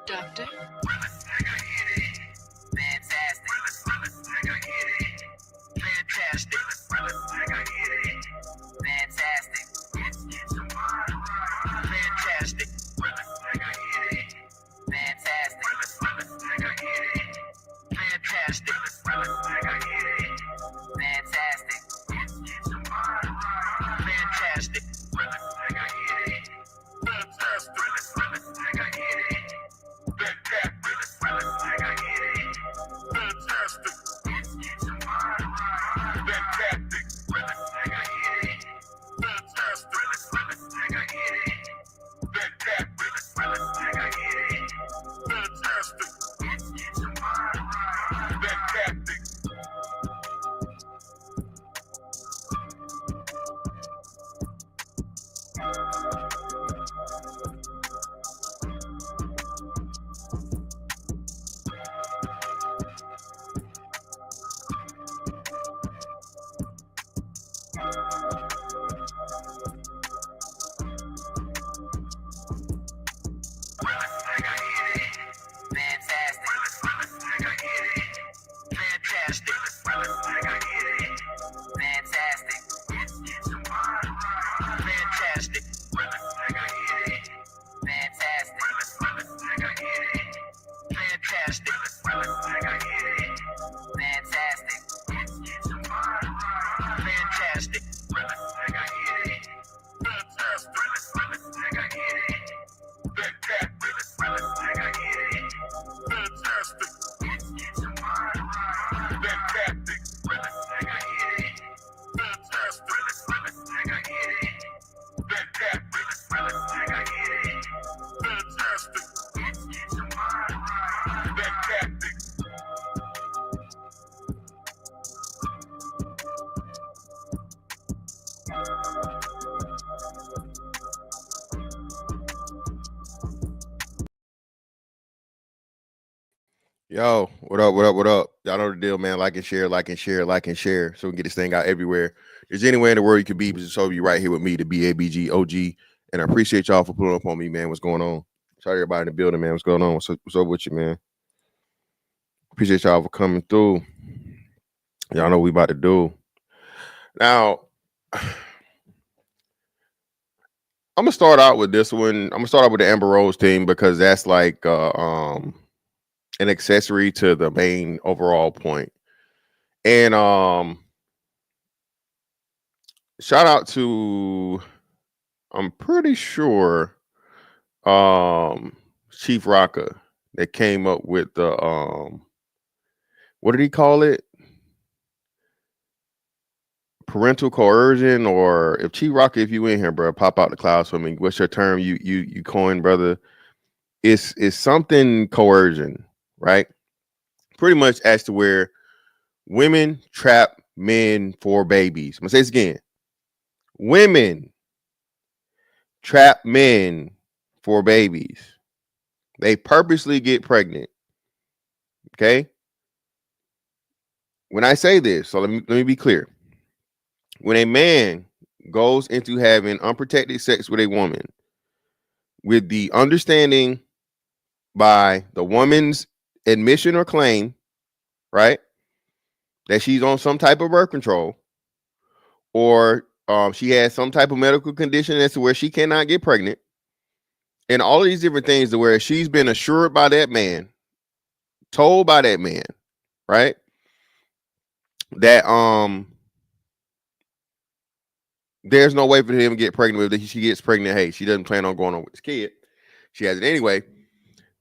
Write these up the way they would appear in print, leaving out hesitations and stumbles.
Doctor? Yo, what up, what up, what up? Y'all know the deal, man. Like and share, like and share, like and share, so we can get this thing out everywhere. There's anywhere in the world you could be, but just hope you right here with me, the BABG OG. And I appreciate y'all for pulling up on me, man. What's going on? Shout out everybody in the building, man. What's going on? What's up with you, man? Appreciate y'all for coming through. Y'all know what we about to do. Now, I'm gonna start out with this one. I'm gonna start out with the Amber Rose thing because that's like an accessory to the main overall point. And shout out to, I'm pretty sure Chief Rocka that came up with the what did he call it? Parental coercion, or if Chief Rocka, if you in here, bro, pop out the clouds for me. What's your term you coined, brother? It's something coercion, right? Pretty much as to where women trap men for babies. I'm gonna say this again. Women trap men for babies. They purposely get pregnant. Okay. When I say this, so let me be clear. When a man goes into having unprotected sex with a woman with the understanding by the woman's admission or claim, right, that she's on some type of birth control, or she has some type of medical condition as to where she cannot get pregnant, and all of these different things to where she's been assured by that man, told by that man, right, that there's no way for him to get pregnant. If she gets pregnant, hey, she doesn't plan on going on with this kid. She has it anyway.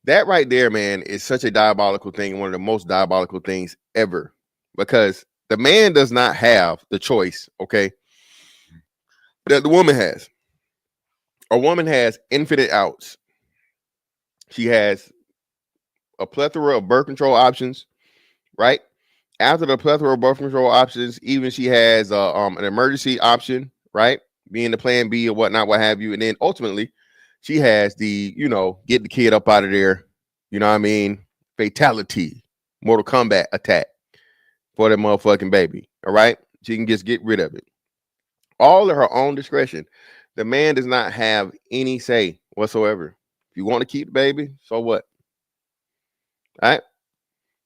That right there, man, is such a diabolical thing. One of the most diabolical things ever, because the man does not have the choice, okay, that the woman has. A woman has infinite outs. She has a plethora of birth control options, right? After the plethora of birth control options, even she has an emergency option, right? Being the plan B or whatnot, what have you. And then ultimately, she has the, get the kid up out of there, you know what I mean? Fatality, Mortal Kombat attack for that motherfucking baby, all right? She can just get rid of it. All of her own discretion. The man does not have any say whatsoever. If you want to keep the baby, so what? All right.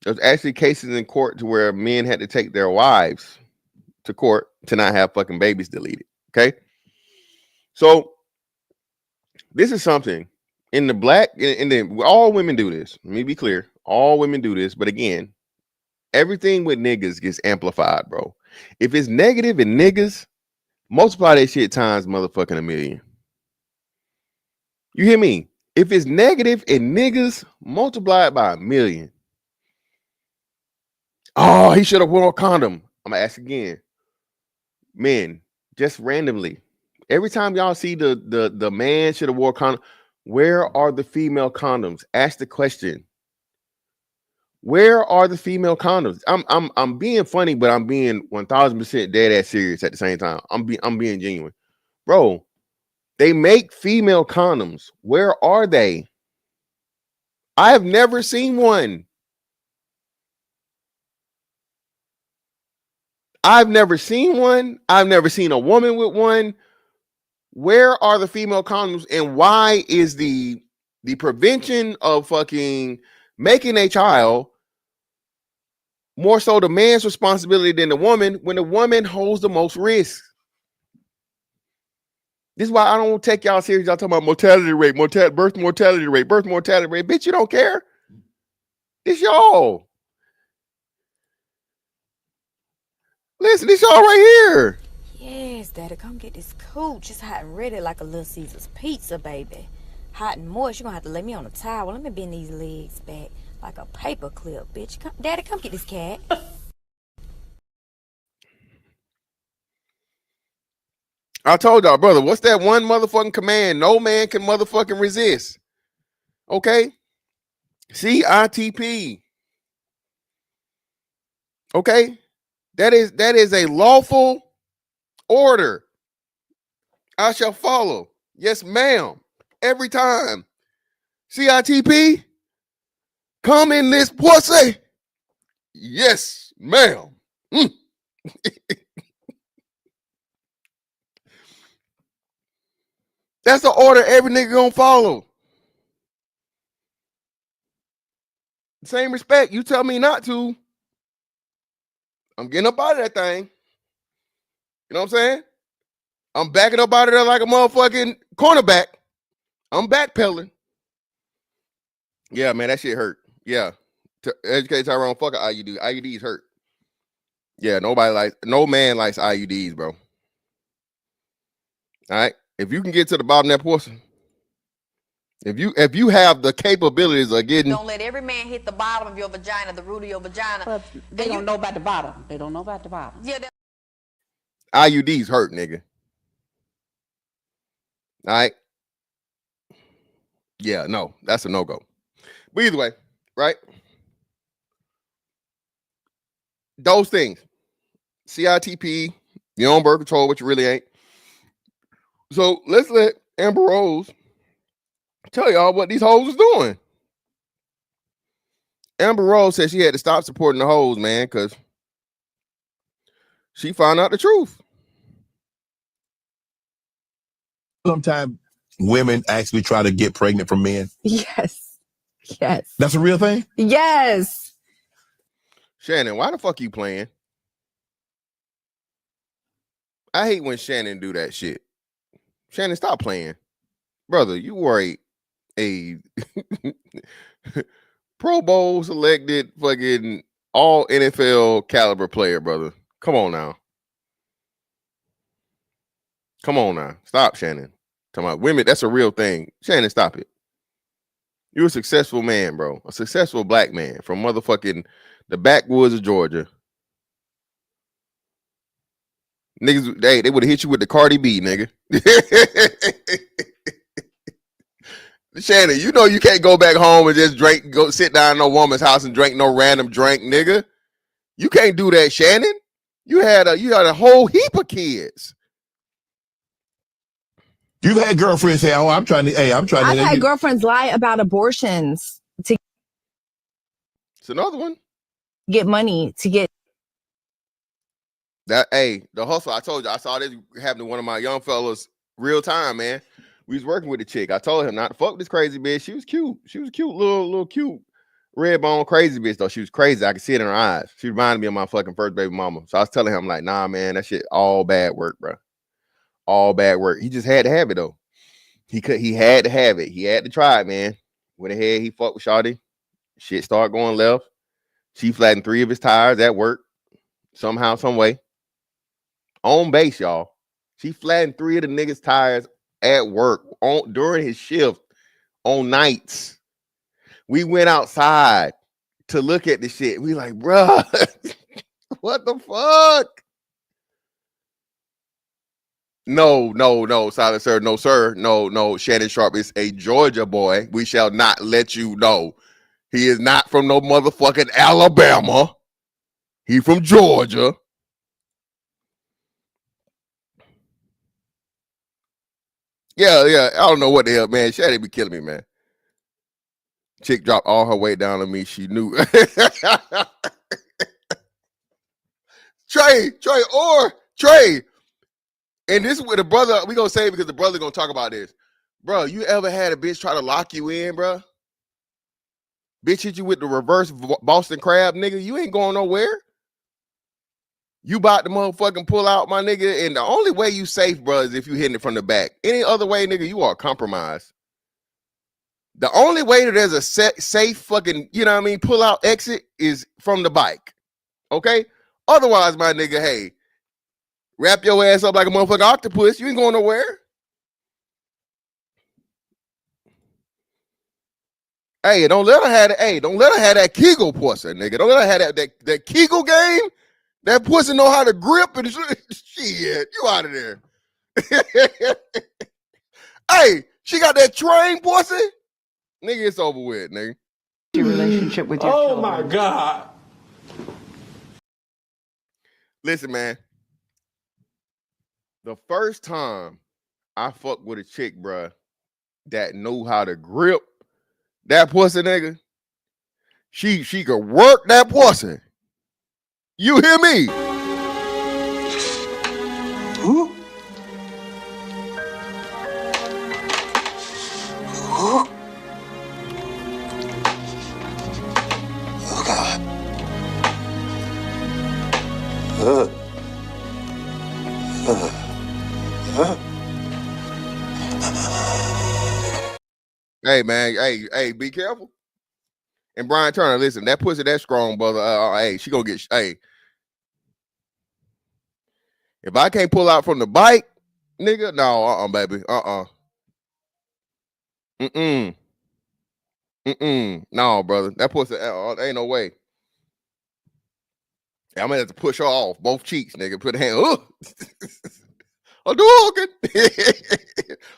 There's actually cases in court to where men had to take their wives to court to not have fucking babies deleted. Okay. So this is something in the black, in the all women do this. Let me be clear. All women do this. But again, everything with niggas gets amplified, bro. If it's negative in niggas, multiply that shit times motherfucking a million. You hear me? If it's negative in niggas, multiply it by a million. Oh, he should have worn a condom. I'm gonna ask again. Men, just randomly. Every time y'all see the man should have wore a condom, where are the female condoms? Ask the question. Where are the female condoms? I'm being funny, but I'm being 1000% dead ass serious at the same time. I'm being genuine, bro. They make female condoms. Where are they? I have never seen one. I've never seen one. I've never seen a woman with one. Where are the female condoms, and why is the prevention of fucking making a child more so the man's responsibility than the woman when the woman holds the most risk? This is why I don't take y'all serious. Y'all talking about mortality rate, birth mortality rate. Bitch, you don't care. It's y'all. Listen, this y'all right here. Yes, Daddy, come get this cooch. It's hot and ready like a Little Caesar's pizza, baby. Hot and moist. You're gonna have to lay me on a towel. Let me bend these legs back like a paper clip, bitch. Come, Daddy, come get this cat. I told y'all, brother, what's that one motherfucking command no man can motherfucking resist? Okay? CITP. Okay? That is a lawful order. I shall follow. Yes, ma'am. Every time. CITP. Come in this pussy. Yes, ma'am. That's the order every nigga gonna follow. Same respect. You tell me not to, I'm getting up out of that thing. You know what I'm saying? I'm backing up out of there like a motherfucking cornerback. I'm backpedaling. Yeah, man, that shit hurt. Yeah. Educate Tyrone, fuck an IUD. IUDs hurt. Yeah, no man likes IUDs, bro. All right. If you can get to the bottom of that pussy, if you have the capabilities of getting, don't let every man hit the bottom of your vagina, the root of your vagina. But they don't know about the bottom. They don't know about the bottom. Yeah. IUDs hurt, nigga. All right. Yeah, no, that's a no-go. But either way, right? Those things. CITP, your own birth control, which you really ain't. So let's let Amber Rose tell y'all what these hoes is doing. Amber Rose said she had to stop supporting the hoes, man, because she found out the truth. Sometimes women actually try to get pregnant from men. Yes. Yes. That's a real thing? Yes. Shannon, why the fuck you playing? I hate when Shannon do that shit. Shannon, stop playing. Brother, you were a Pro Bowl selected fucking all NFL caliber player, brother. Come on now. Come on now. Stop, Shannon. Talking about women, that's a real thing. Shannon, stop it. You're a successful man, bro. A successful black man from motherfucking the backwoods of Georgia. Niggas, they would have hit you with the Cardi B, nigga. Shannon, you know you can't go back home and just go sit down in no woman's house and drink no random drink, nigga. You can't do that, Shannon. You had a whole heap of kids. You've had girlfriends say, "Oh, I'm trying to." I've had girlfriends lie about abortions to It's another one. get money to get. That the hustle. I told you, I saw this happen to one of my young fellas Real time, man. We was working with the chick. I told him not to fuck with this crazy bitch. She was cute. She was cute, little cute, red bone crazy bitch though. She was crazy. I could see it in her eyes. She reminded me of my fucking first baby mama. So I was telling him like, nah, man, that shit all bad work, bro. All bad work. He just had to have it though. He had to have it. He had to try it, man. Went ahead, he fucked with Shawty. Shit started going left. She flattened 3 of his tires at work. Somehow, some way. On base, y'all. She flattened 3 of the niggas' tires at work during his shift on nights. We went outside to look at the shit. We like, bruh, what the fuck? No, silent sir, no, sir. No, Shannon Sharp is a Georgia boy. We shall not let you know. He is not from no motherfucking Alabama. He from Georgia. Yeah. I don't know what the hell, man. Shannon be killing me, man. Chick dropped all her weight down on me. She knew. Trey. And this is what the brother, we gonna say because the brother gonna talk about this. Bro, you ever had a bitch try to lock you in, bro? Bitch hit you with the reverse Boston crab, nigga. You ain't going nowhere. You about to motherfucking pull out, my nigga. And the only way you safe, bro, is if you hitting it from the back. Any other way, nigga, you are compromised. The only way that there's a safe fucking, you know what I mean, pull out exit is from the bike. Okay? Otherwise, my nigga, hey, wrap your ass up like a motherfucking octopus. You ain't going nowhere. Hey, don't let her have it. Hey, don't let her have that Kegel pussy, nigga. Don't let her have that Kegel game. That pussy know how to grip and shit. You out of there. Hey, she got that train pussy. Nigga, it's over with, nigga. Your relationship with your children. Oh my God. Listen, man. The first time I fucked with a chick, bruh, that knew how to grip that pussy, nigga, she could work that pussy. You hear me? Ooh. Ooh. Oh God. Hey, man. Hey, be careful. And Brian Turner, listen, that pussy that strong, brother. Hey, she gonna get. Hey, if I can't pull out from the bike, nigga, no, baby, no, brother, that pussy, ain't no way. I'm gonna have to push her off both cheeks, nigga. Put a hand. Hadouken.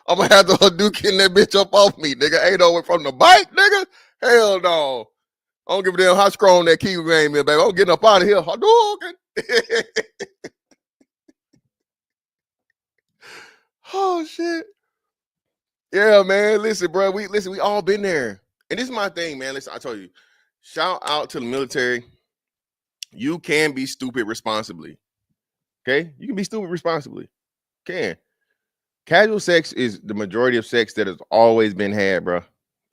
I'm gonna have to Hadouken that bitch up off me, nigga. Ain't no way from the bike, nigga. Hell no. I don't give a damn how strong that Kegel game is, baby. I'm getting up out of here. Hadouken. Oh shit. Yeah, man. Listen, bro. We all been there. And this is my thing, man. Listen, I told you. Shout out to the military. You can be stupid responsibly. Okay? You can be stupid responsibly. Can. Casual sex is the majority of sex that has always been had, bro.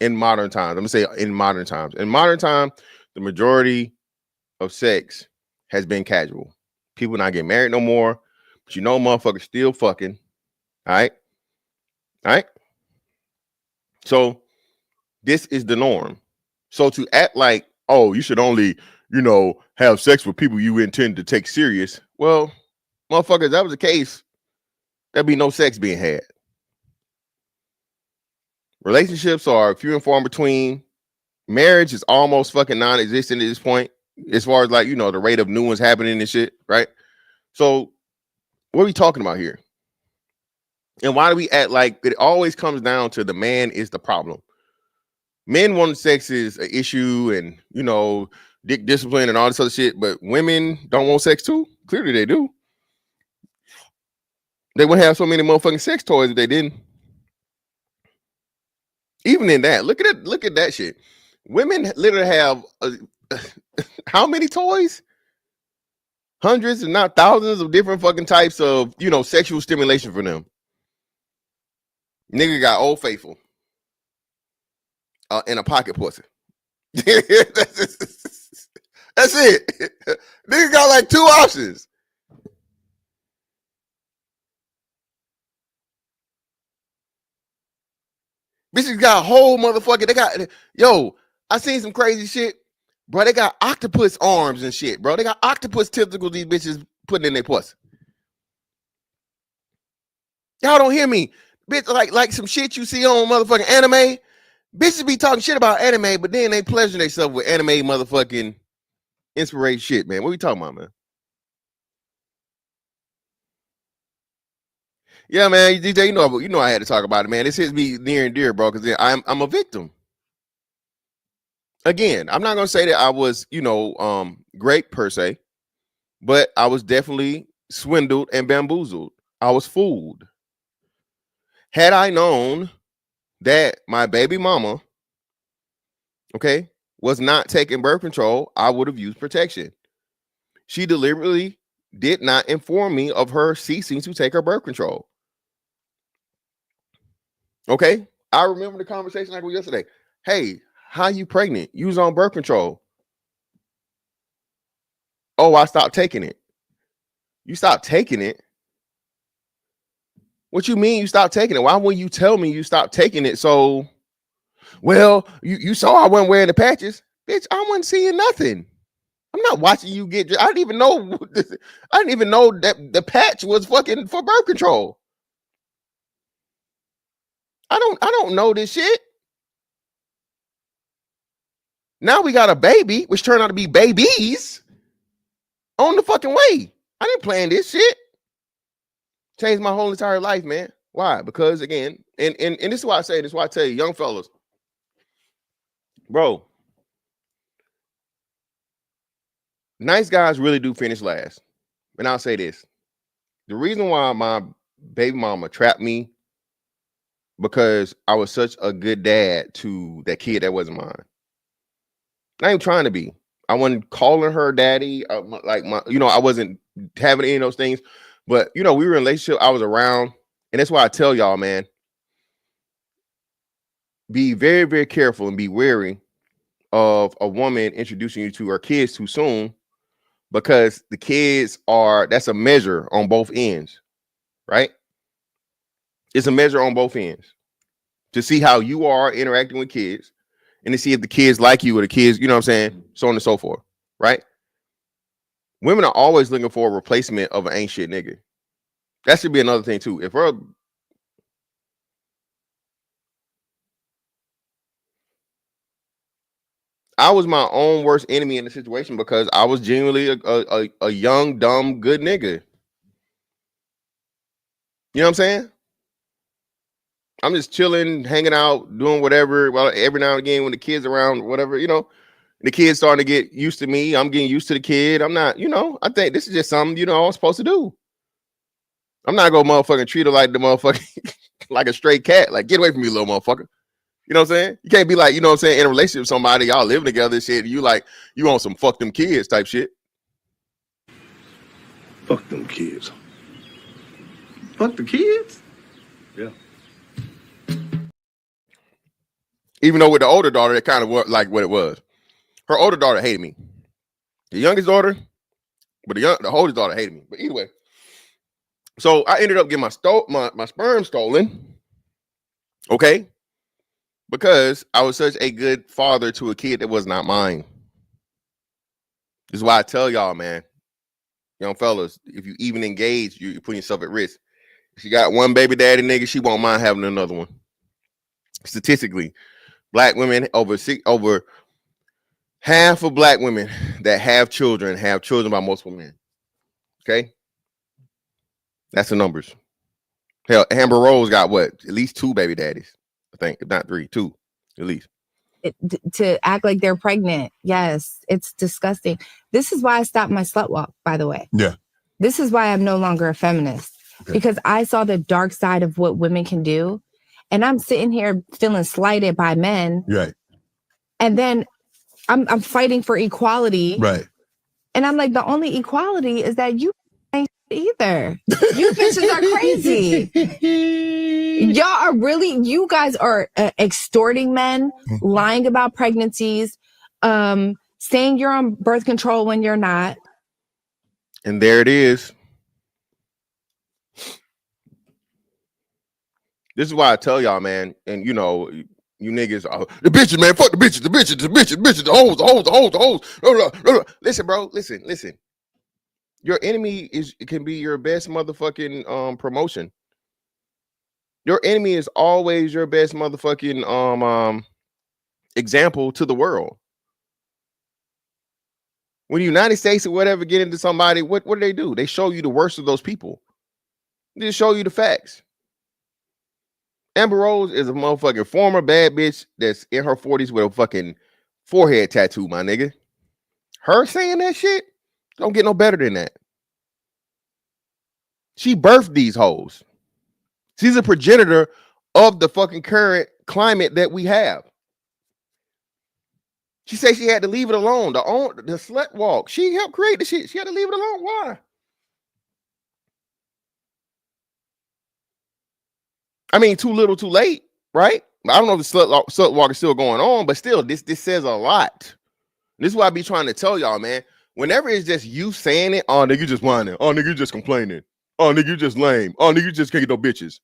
In modern times. I'm gonna say in modern times. In modern time, the majority of sex has been casual. People not getting married no more, but you know motherfuckers still fucking. All right. So this is the norm. So to act like, oh, you should only, have sex with people you intend to take serious. Well, motherfuckers, if that was the case, there'd be no sex being had. Relationships are few and far between. Marriage is almost fucking non-existent at this point, as far as the rate of new ones happening and shit, right? So what are we talking about here? And why do we act like it always comes down to the man is the problem? Men want sex is an issue and, dick discipline and all this other shit, but women don't want sex too? Clearly they do. They wouldn't have so many motherfucking sex toys if they didn't. Even in that, look at that shit. Women literally have how many toys? Hundreds and not thousands of different fucking types of, sexual stimulation for them. Nigga got Old Faithful and a pocket pussy. That's it. Nigga got like 2 options. Bitches got a whole motherfucker. They got, yo, I seen some crazy shit. Bro, they got octopus arms and shit, bro. They got octopus tentacles these bitches putting in their pussy. Y'all don't hear me. Bitch, like some shit you see on motherfucking anime. Bitches be talking shit about anime, but then they pleasure themselves with anime motherfucking inspiration shit, man. What we talking about, man? Yeah, man, DJ, you know I had to talk about it, man. This hits me near and dear, bro, because I'm a victim. Again, I'm not gonna say that I was, great per se, but I was definitely swindled and bamboozled. I was fooled. Had I known that my baby mama, okay, was not taking birth control, I would have used protection. She deliberately did not inform me of her ceasing to take her birth control. Okay, I remember the conversation like yesterday. Hey, how you pregnant? You was on birth control. Oh, I stopped taking it. You stopped taking it? What you mean you stopped taking it? Why wouldn't you tell me you stopped taking it? So, well, you saw I wasn't wearing the patches. Bitch, I wasn't seeing nothing. I'm not watching you get. I didn't even know. I didn't even know that the patch was fucking for birth control. I don't know this shit. Now we got a baby, which turned out to be babies on the fucking way. I didn't plan this shit. Changed my whole entire life, man. Why? Because again, and this is why I say this. Is why I tell you, young fellas, bro, nice guys really do finish last. And I'll say this: the reason why my baby mama trapped me because I was such a good dad to that kid that wasn't mine. I ain't trying to be. I wasn't calling her daddy. I wasn't having any of those things. But, we were in a relationship. I was around. And that's why I tell y'all, man, be very, very careful and be wary of a woman introducing you to her kids too soon, because the kids that's a measure on both ends, right? It's a measure on both ends to see how you are interacting with kids and to see if the kids like you or the kids, you know what I'm saying? So on and so forth, right? Women are always looking for a replacement of an ain't shit nigga. That should be another thing too. I was my own worst enemy in the situation because I was genuinely a young, dumb, good nigga. You know what I'm saying? I'm just chilling, hanging out, doing whatever. Well, every now and again when the kids around, whatever, the kids starting to get used to me. I'm getting used to the kid. I'm not, I think this is just something, I'm supposed to do. I'm not gonna motherfucking treat her like the motherfucking like a stray cat. Like, get away from me, little motherfucker. You know what I'm saying? You can't be like, in a relationship with somebody, y'all living together and shit. You on some fuck them kids type shit. Fuck them kids. Fuck the kids? Yeah. Even though with the older daughter, it kind of was like what it was. Her older daughter hated me. The youngest daughter, but the oldest daughter hated me. But anyway, so I ended up getting my sperm stolen. Okay. Because I was such a good father to a kid that was not mine. This is why I tell y'all, man, young fellas, if you even engage, you're putting yourself at risk. If she got one baby daddy nigga, she won't mind having another one. Statistically, black women over half of black women that have children by multiple men. Okay, that's the numbers. Hell, Amber Rose got what? At least 2 baby daddies, I think, if not 3, 2 at least. To act like they're pregnant. Yes, it's disgusting. This is why I stopped my slut walk, by the way. Yeah. This is why I'm no longer a feminist. Okay. Because I saw the dark side of what women can do. And I'm sitting here feeling slighted by men. Right. And then I'm fighting for equality. Right. And I'm like, the only equality is that you ain't either. You bitches are crazy. Y'all are really, you guys are extorting men, lying about pregnancies, saying you're on birth control when you're not. And there it is. This is why I tell y'all, man, and you know, you niggas, the bitches, man, fuck the bitches, the hoes. Listen, bro, listen. Your enemy can be your best motherfucking promotion. Your enemy is always your best motherfucking example to the world. When the United States or whatever get into somebody, what do? They show you the worst of those people. They just show you the facts. Amber Rose is a motherfucking former bad bitch that's in her 40s with a fucking forehead tattoo, my nigga. Her saying that shit don't get no better than that. She birthed these hoes. She's a progenitor of the fucking current climate that we have. She said she had to leave it alone. The slut walk. She helped create the shit. She had to leave it alone. Why? I mean, too little, too late, right? I don't know if the slut walk is still going on, but still, this says a lot. This is why I be trying to tell y'all, man. Whenever it's just you saying it, oh, nigga, you just whining. Oh, nigga, you just complaining. Oh, nigga, you just lame. Oh, nigga, you just can't get no bitches.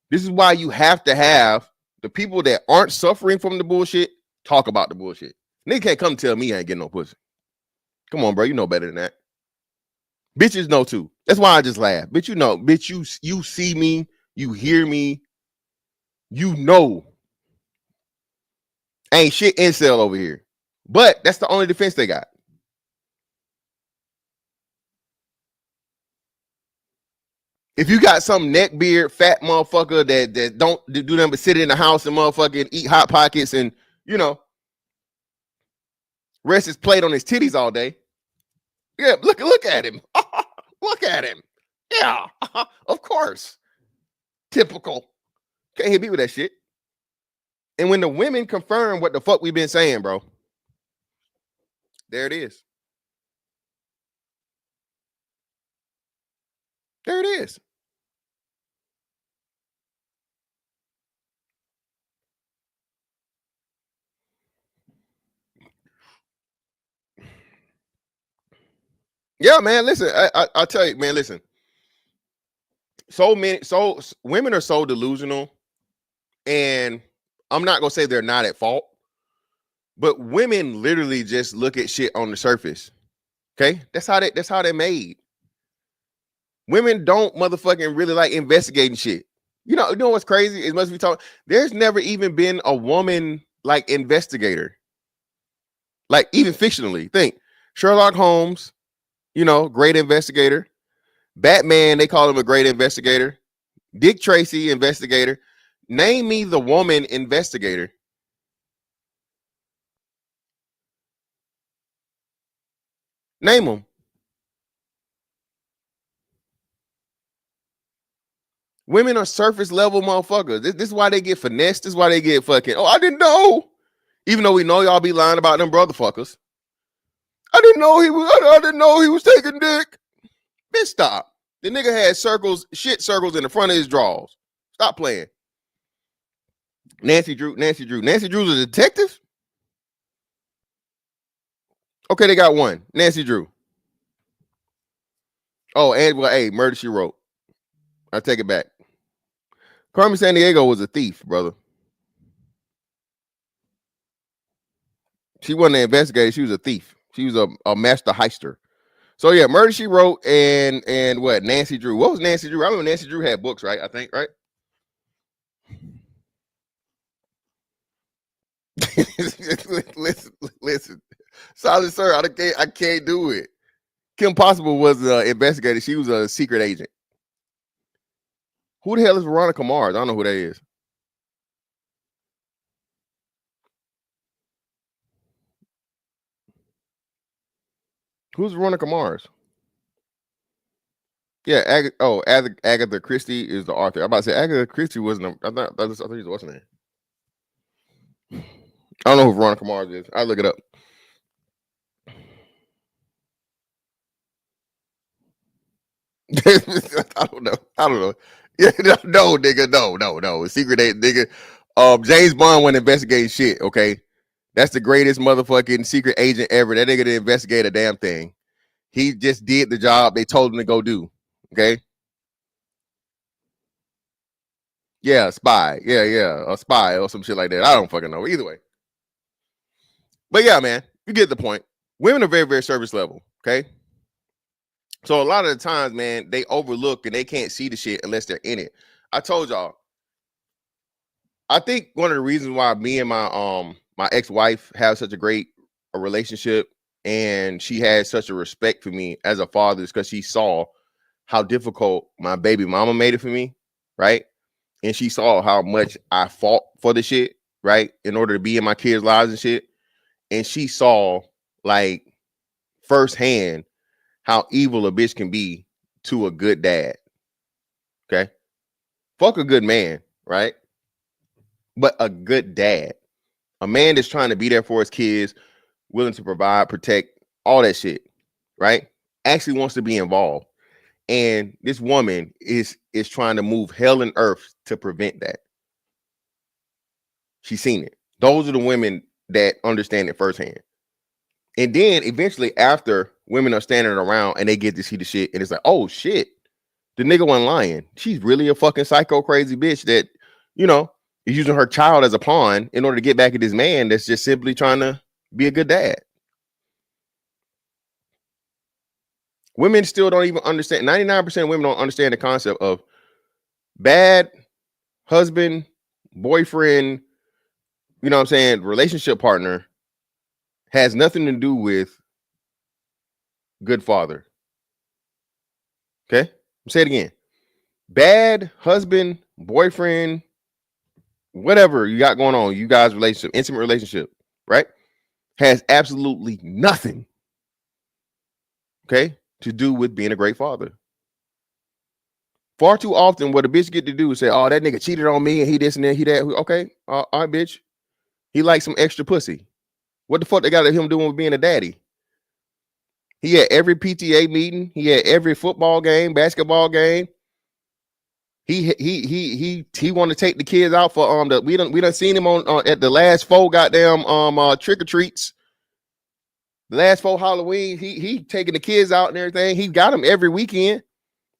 This is why you have to have the people that aren't suffering from the bullshit talk about the bullshit. Nigga can't come tell me I ain't getting no pussy. Come on, bro. You know better than that. Bitches know too. That's why I just laugh. Bitch, you know. Bitch, you see me. You hear me. You know. Ain't shit incel over here. But that's the only defense they got. If you got some neckbeard, fat motherfucker that don't do nothing but sit in the house and motherfucking eat Hot Pockets and, you know, rest his plate on his titties all day. Yeah, look at him. Look at him. Yeah, of course. Typical. Can't hit me with that shit. And when the women confirm what the fuck we've been saying, bro, there it is. There it is. Yeah, man. Listen, I tell you, man. Listen. So women are so delusional, and I'm not gonna say they're not at fault, but women literally just look at shit on the surface. Okay, that's how they're made. Women don't motherfucking really like investigating shit. You know what's crazy? It must be talking. There's never even been a woman like investigator, like even fictionally. Think Sherlock Holmes. You know, great investigator. Batman, they call him a great investigator. Dick Tracy, investigator. Name me the woman investigator. Name them. Women are surface level motherfuckers. This is why they get finessed. This is why they get fucking, oh, I didn't know. Even though we know y'all be lying about them brotherfuckers. I didn't know he was taking dick. Bitch, stop. The nigga had shit circles in the front of his drawers. Stop playing. Nancy Drew's a detective? Okay, they got one. Nancy Drew. Oh, and well, hey, Murder, She Wrote. I take it back. Carmen Sandiego was a thief, brother. She wasn't an investigator. She was a thief. She was a master heister. So yeah, Murder, She Wrote and what? Nancy Drew. What was Nancy Drew? I remember Nancy Drew had books, right? I think, right? listen. Solid sir, I can't do it. Kim Possible was an investigator. She was a secret agent. Who the hell is Veronica Mars? I don't know who that is. Who's Veronica Mars? Yeah, Agatha Christie is the author. I'm about to say Agatha Christie wasn't. I thought he was what's her name. I don't know who Veronica Mars is. I'll look it up. I don't know. Yeah, no, nigga, no. Secret agent, nigga. James Bond went investigating shit. Okay, that's the greatest motherfucking secret agent ever. That nigga didn't investigate a damn thing. He just did the job they told him to go do. Okay. Yeah, spy. Yeah, a spy or some shit like that. I don't fucking know. Either way. But yeah, man, you get the point. Women are very, very service level. Okay. So a lot of the times, man, they overlook and they can't see the shit unless they're in it. I told y'all. I think one of the reasons why me and my ex-wife have such a great relationship and she has such a respect for me as a father is because she saw how difficult my baby mama made it for me, right? And she saw how much I fought for the shit, right? In order to be in my kids' lives and shit. And she saw like firsthand how evil a bitch can be to a good dad. Okay. Fuck a good man, right? But a good dad. A man that's trying to be there for his kids, willing to provide, protect, all that shit, right? Actually wants to be involved. And this woman is trying to move hell and earth to prevent that. She's seen it. Those are the women that understand it firsthand. And then eventually after women are standing around and they get to see the shit and it's like, oh shit, the nigga wasn't lying. She's really a fucking psycho crazy bitch that, you know, is using her child as a pawn in order to get back at this man that's just simply trying to be a good dad. Women still don't even understand. 99% of women don't understand the concept of bad husband, boyfriend, you know what I'm saying, relationship partner has nothing to do with good father. Okay? Say it again. Bad husband, boyfriend, whatever you got going on, you guys' relationship, intimate relationship, right? Has absolutely nothing, okay, to do with being a great father. Far too often, what a bitch get to do is say, oh, that nigga cheated on me and he this and that, he that. Okay, all right, bitch. He likes some extra pussy. What the fuck they got him doing with being a daddy? He had every PTA meeting. He had every football game, basketball game. He want to take the kids out for we done seen him on at the last 4 goddamn trick or treats. The last 4 Halloween, he taking the kids out and everything. He got them every weekend,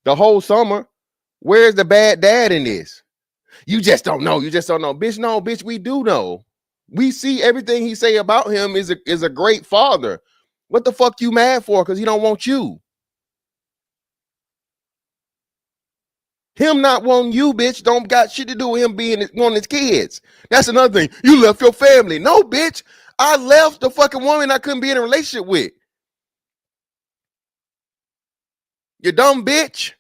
the whole summer. Where's the bad dad in this? You just don't know. You just don't know, bitch. No, bitch, we do know. We see everything he say about him is a great father. What the fuck you mad for? Because he don't want you. Him not wanting you, bitch, don't got shit to do with him being wanting his kids. That's another thing. You left your family. No, bitch. I left the fucking woman I couldn't be in a relationship with. You dumb bitch.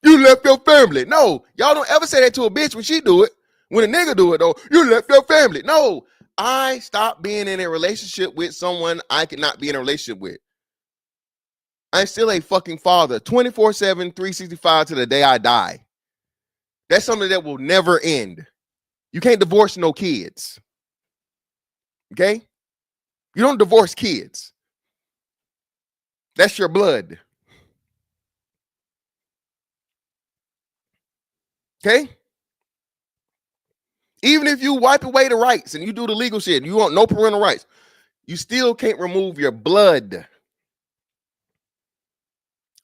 You left your family. No, y'all don't ever say that to a bitch when she do it. When a nigga do it, though, you left your family. No, I stopped being in a relationship with someone I cannot be in a relationship with. I'm still a fucking father, 24/7, 365 to the day I die. That's something that will never end. You can't divorce no kids. Okay? You don't divorce kids. That's your blood. Okay? Even if you wipe away the rights and you do the legal shit, you want no parental rights, you still can't remove your blood.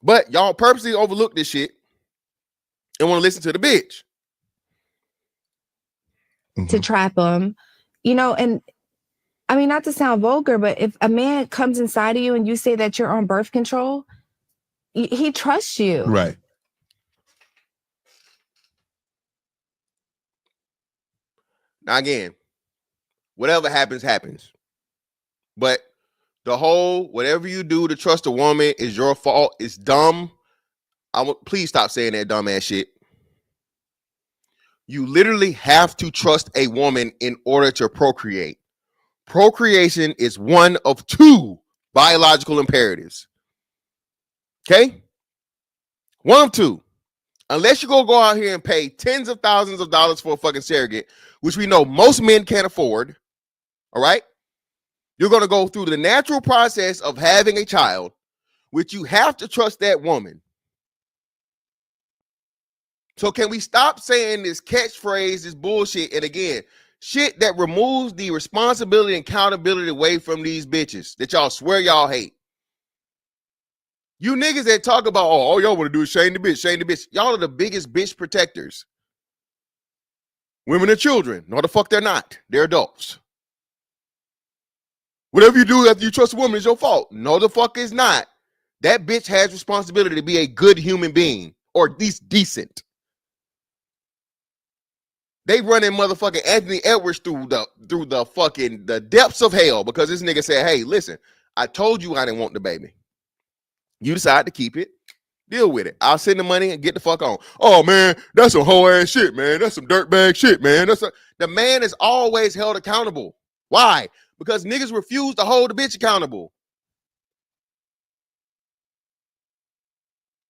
But y'all purposely overlook this shit and want to listen to the bitch. To trap them, you know, and I mean, not to sound vulgar, but if a man comes inside of you and you say that you're on birth control, he trusts you. Right. Now, again, whatever happens, happens. But the whole, whatever you do to trust a woman is your fault, it's dumb. Please stop saying that dumb ass shit. You literally have to trust a woman in order to procreate. Procreation is one of 2 biological imperatives. Okay? One of 2. Unless you go out here and pay tens of thousands of dollars for a fucking surrogate, which we know most men can't afford. All right? You're going to go through the natural process of having a child, which you have to trust that woman. So can we stop saying this catchphrase, this bullshit, and again, shit that removes the responsibility and accountability away from these bitches that y'all swear y'all hate. You niggas that talk about, oh, all y'all want to do is shame the bitch. Y'all are the biggest bitch protectors. Women and children. No, the fuck they're not. They're adults. Whatever you do after you trust a woman is your fault. No, the fuck is not. That bitch has responsibility to be a good human being, or at least decent. They running motherfucking Anthony Edwards through the fucking the depths of hell because this nigga said, hey, listen, I told you I didn't want the baby. You decide to keep it. Deal with it. I'll send the money and get the fuck on. Oh man, that's some whole ass shit, man. That's some dirtbag shit, man. The man is always held accountable. Why? Because niggas refuse to hold the bitch accountable.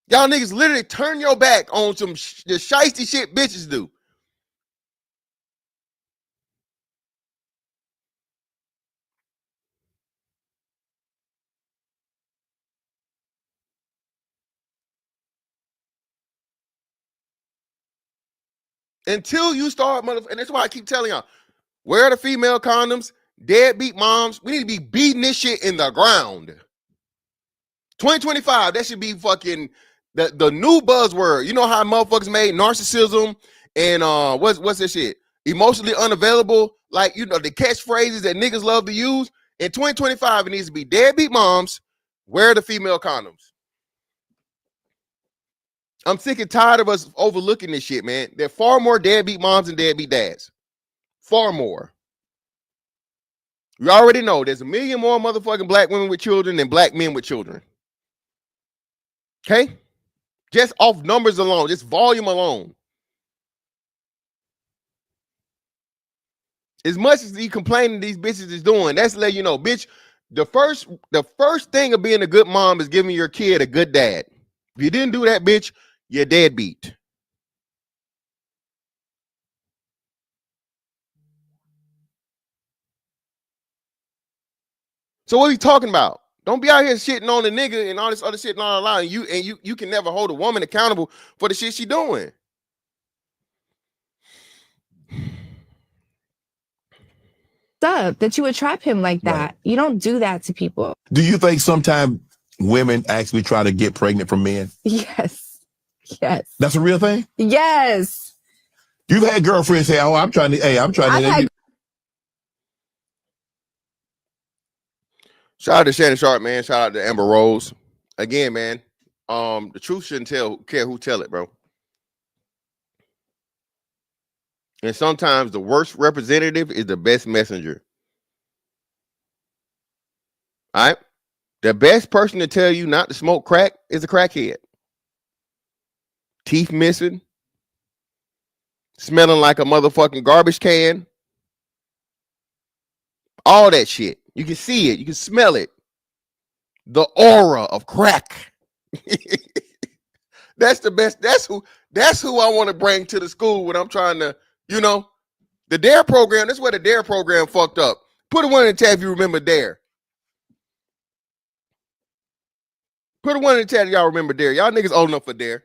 Y'all niggas literally turn your back on some the shiesty shit bitches do. Until you start, and that's why I keep telling y'all, wear the female condoms, deadbeat moms. We need to be beating this shit in the ground. 2025, that should be fucking the new buzzword. You know how motherfuckers made narcissism and what's this shit? Emotionally unavailable, like, you know, the catchphrases that niggas love to use. In 2025, it needs to be deadbeat moms, wear the female condoms. I'm sick and tired of us overlooking this shit, man. There are far more deadbeat moms and deadbeat dads. Far more. You already know there's a million more motherfucking black women with children than black men with children. Okay? Just off numbers alone, just volume alone. As much as you complaining these bitches is doing, that's to let you know, bitch, the first thing of being a good mom is giving your kid a good dad. If you didn't do that, bitch, you're deadbeat. So what are you talking about? Don't be out here shitting on the nigga and all this other shit not allowing you, and you can never hold a woman accountable for the shit she doing. Up that you would trap him like that. Right. You don't do that to people. Do you think sometimes women actually try to get pregnant from men? Yes. Yes. That's a real thing? Yes. You've had girlfriends say, oh, I'm trying to. Shout out to Shannon Sharp, man. Shout out to Amber Rose. Again, man, the truth shouldn't care who tell it, bro. And sometimes the worst representative is the best messenger. All right? The best person to tell you not to smoke crack is a crackhead. Teeth missing, smelling like a motherfucking garbage can. All that shit. You can see it. You can smell it. The aura of crack. That's the best. That's who I want to bring to the school when I'm trying to, you know, the DARE program. That's where the DARE program fucked up. Put a one in the chat if you remember DARE. Put a one in the chat if y'all remember DARE. Y'all niggas old enough for DARE.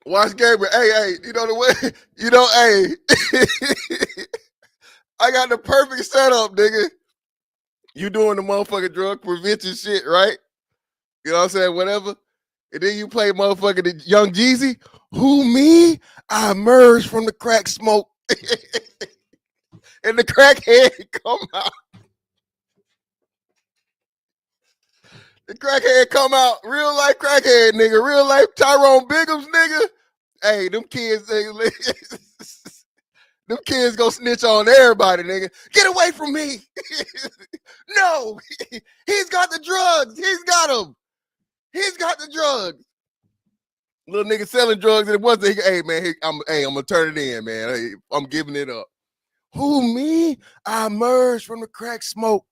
Watch Gabriel. Hey, you know the way, you know, hey. I got the perfect setup, nigga. You doing the motherfucking drug prevention shit, right? You know what I'm saying? Whatever. And then you play motherfucking the Young Jeezy. Who, me? I emerged from the crack smoke. And the crackhead come out. The crackhead come out. Real life crackhead, nigga. Real life Tyrone Biggums, nigga. Hey, them kids, them kids go snitch on everybody, nigga. Get away from me. No, he's got the drugs. He's got them. He's got the drugs. Little nigga selling drugs, and it wasn't. Hey, man, I'm gonna turn it in, man. Hey, I'm giving it up. Who, me? I emerged from the crack smoke.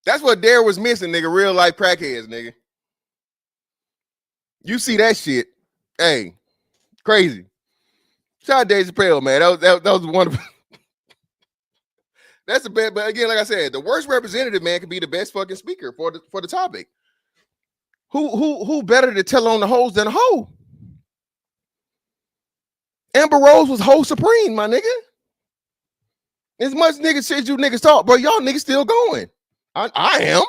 That's what DARE was missing, nigga. Real life crackheads, nigga. You see that shit. Hey, crazy. Shout out Dave Chappelle, man. That was wonderful. That's the best. But again, like I said, the worst representative, man, could be the best fucking speaker for the topic. Who better to tell on the hoes than a hoe? Amber Rose was hoe supreme, my nigga. As much niggas shit you niggas talk, bro, y'all niggas still going. I am.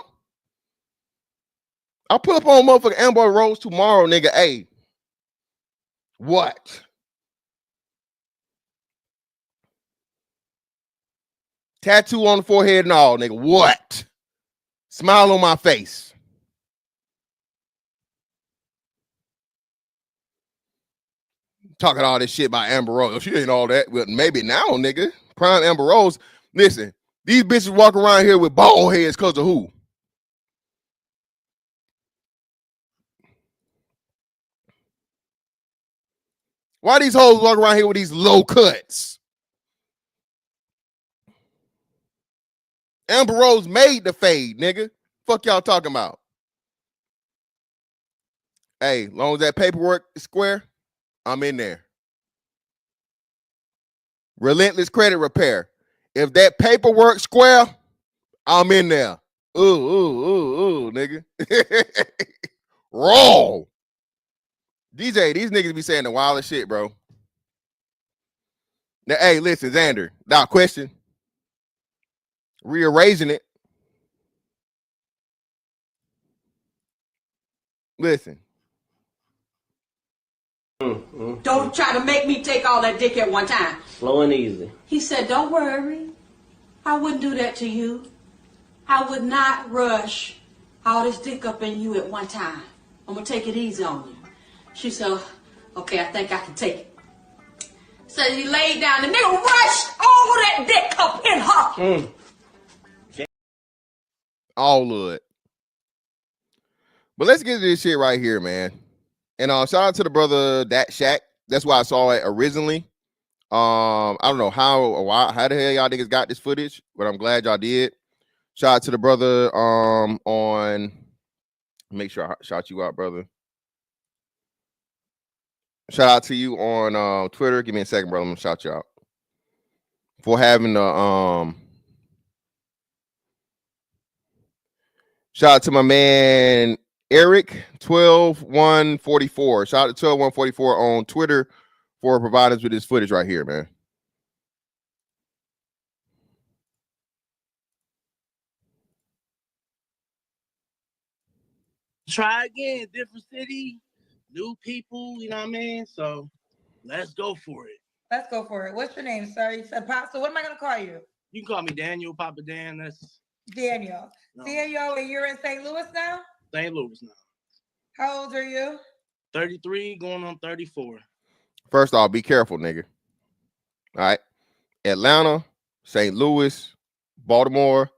I'll pull up on motherfucking Amber Rose tomorrow, nigga. Hey, what? Tattoo on the forehead and all, nigga. What? Smile on my face. Talking all this shit about Amber Rose. She ain't all that. Well, maybe now, nigga. Prime Amber Rose. Listen, these bitches walk around here with bald heads because of who? Why these hoes walk around here with these low cuts? Amber Rose made the fade, nigga. Fuck y'all talking about? Hey, long as that paperwork is square, I'm in there. Relentless credit repair. If that paperwork square, I'm in there. Ooh, nigga. Raw. DJ, these niggas be saying the wildest shit, bro. Now, hey, listen, Xander, now question. Rearranging it. Listen. Don't try to make me take all that dick at one time. Slow and easy. He said, don't worry. I wouldn't do that to you. I would not rush all this dick up in you at one time. I'm going to take it easy on you. She said, okay, I think I can take it. So he laid down. The nigga rushed all of that dick up in her. All of it. But let's get to this shit right here, man. And shout out to the brother Dat Shack. That's why I saw it originally. I don't know how or why, how the hell y'all niggas got this footage, but I'm glad y'all did. Shout out to the brother on. Make sure I shout you out, brother. Shout out to you on Twitter. Give me a second, brother. I'm gonna shout you out for having the shout out to my man Eric 12144. Shout out to 12144 on Twitter for providing us with this footage right here, man. Try again, different city, new people, you know what I mean? So let's go for it. Let's go for it. What's your name, sir? You said Pop. So what am I going to call you? You can call me Daniel, Papa Dan. That's Daniel. no. Daniel, and you're in St. Louis now? St. Louis now. How old are you? 33, going on 34. First off, be careful, nigga. All right. Atlanta, St. Louis, Baltimore,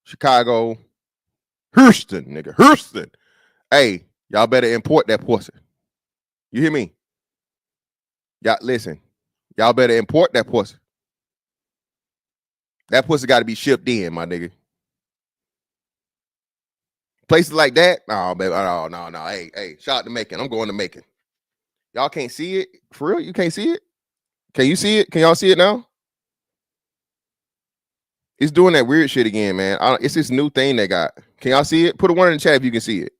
Chicago, Houston, nigga. Houston. Hey, y'all better import that pussy. You hear me? Y'all listen. Y'all better import that pussy. That pussy got to be shipped in, my nigga. Places like that, no, baby, no. Hey, shout out to Macon. I'm going to Macon. Y'all can't see it for real. You can't see it. Can you see it? Can y'all see it now? It's doing that weird shit again, man. It's this new thing they got. Can y'all see it? Put a one in the chat if you can see it.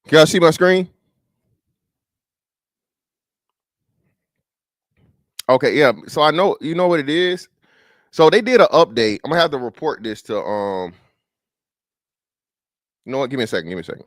Can y'all see my screen? Okay, yeah. So I know you know what it is. So they did an update. I'm gonna have to report this to you know what? Give me a second.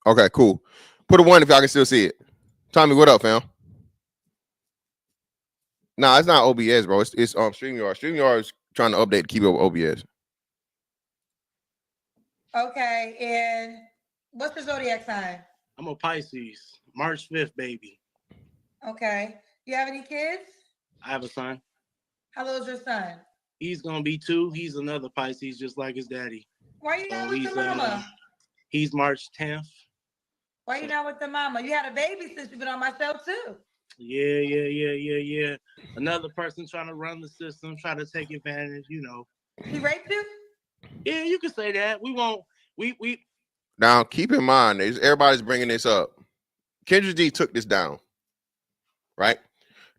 Okay, cool. Put a 1 if y'all can still see it. Tommy, what up, fam? Nah, it's not OBS, bro. It's StreamYard. StreamYard is trying to update to keep it with OBS. Okay, and what's your zodiac sign? I'm a Pisces, March 5th, baby. Okay. You have any kids? I have a son. How old is your son? He's gonna be 2. He's another Pisces, just like his daddy. Why are you not with the mama? He's March 10th. Why are you not with the mama? You had a baby since you've been on my show too. Yeah. Another person trying to run the system, trying to take advantage, you know. He raped you? Yeah, you can say that. We won't. We. Now, keep in mind, everybody's bringing this up. Kendra G took this down, right?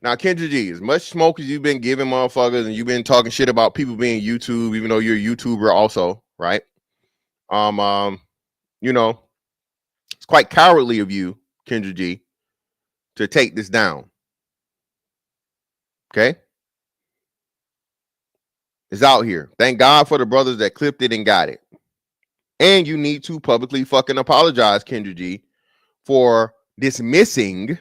Now, Kendra G, as much smoke as you've been giving motherfuckers and you've been talking shit about people being YouTube, even though you're a YouTuber also, right? You know, it's quite cowardly of you, Kendra G, to take this down. Okay? It's out here. Thank God for the brothers that clipped it and got it. And you need to publicly fucking apologize, Kendra G, for dismissing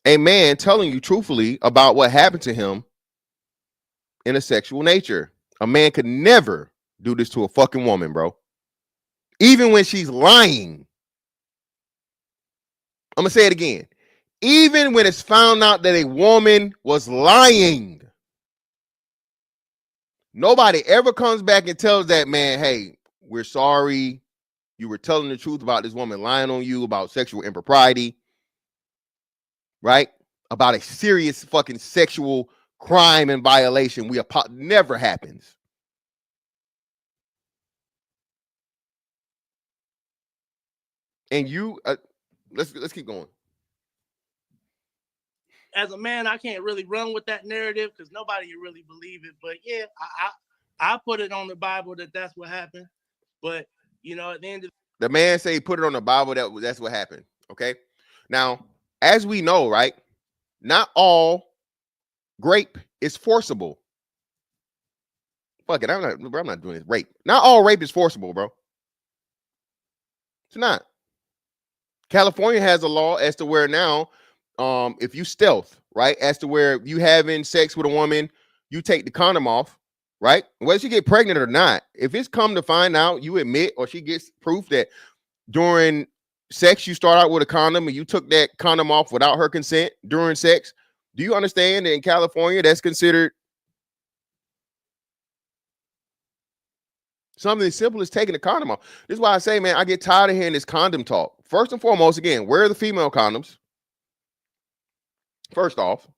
a man telling you truthfully about what happened to him in a sexual nature. A man could never do this to a fucking woman, bro. Even when she's lying. I'm going to say it again. Even when it's found out that a woman was lying. Nobody ever comes back and tells that man, hey, we're sorry. You were telling the truth about this woman lying on you about sexual impropriety. Right? About a serious fucking sexual crime and violation. Never happens. And you, let's keep going. As a man, I can't really run with that narrative because nobody really believe it. But yeah, I put it on the Bible that that's what happened. But you know, at the end of the man say put it on the Bible that's what happened. Okay. Now, as we know, right? Not all rape is forcible. Fuck it, I'm not doing this. Rape. Not all rape is forcible, bro. It's not. California has a law as to where now, if you stealth, right, as to where you having sex with a woman, you take the condom off, right? Whether she get pregnant or not, if it's come to find out, you admit or she gets proof that during sex you start out with a condom and you took that condom off without her consent during sex, do you understand that in California that's considered something as simple as taking the condom off? This is why I say, man, I get tired of hearing this condom talk. First and foremost, again, where are the female condoms? First off.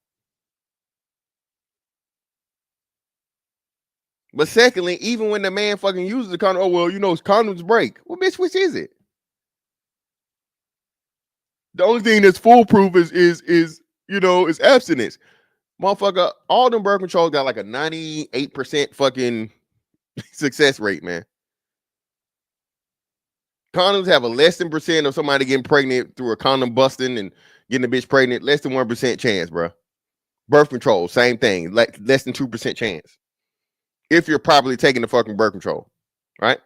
But secondly, even when the man fucking uses the condom, oh, well, you know, condoms break. Well, bitch, which is it? The only thing that's foolproof is you know, is abstinence. Motherfucker, all them birth controls got like a 98% fucking success rate, man. Condoms have a less than percent of somebody getting pregnant through a condom busting and getting a bitch pregnant. Less than 1% chance, bro. Birth control, same thing. Like less than 2% chance. If you're properly taking the fucking birth control, right?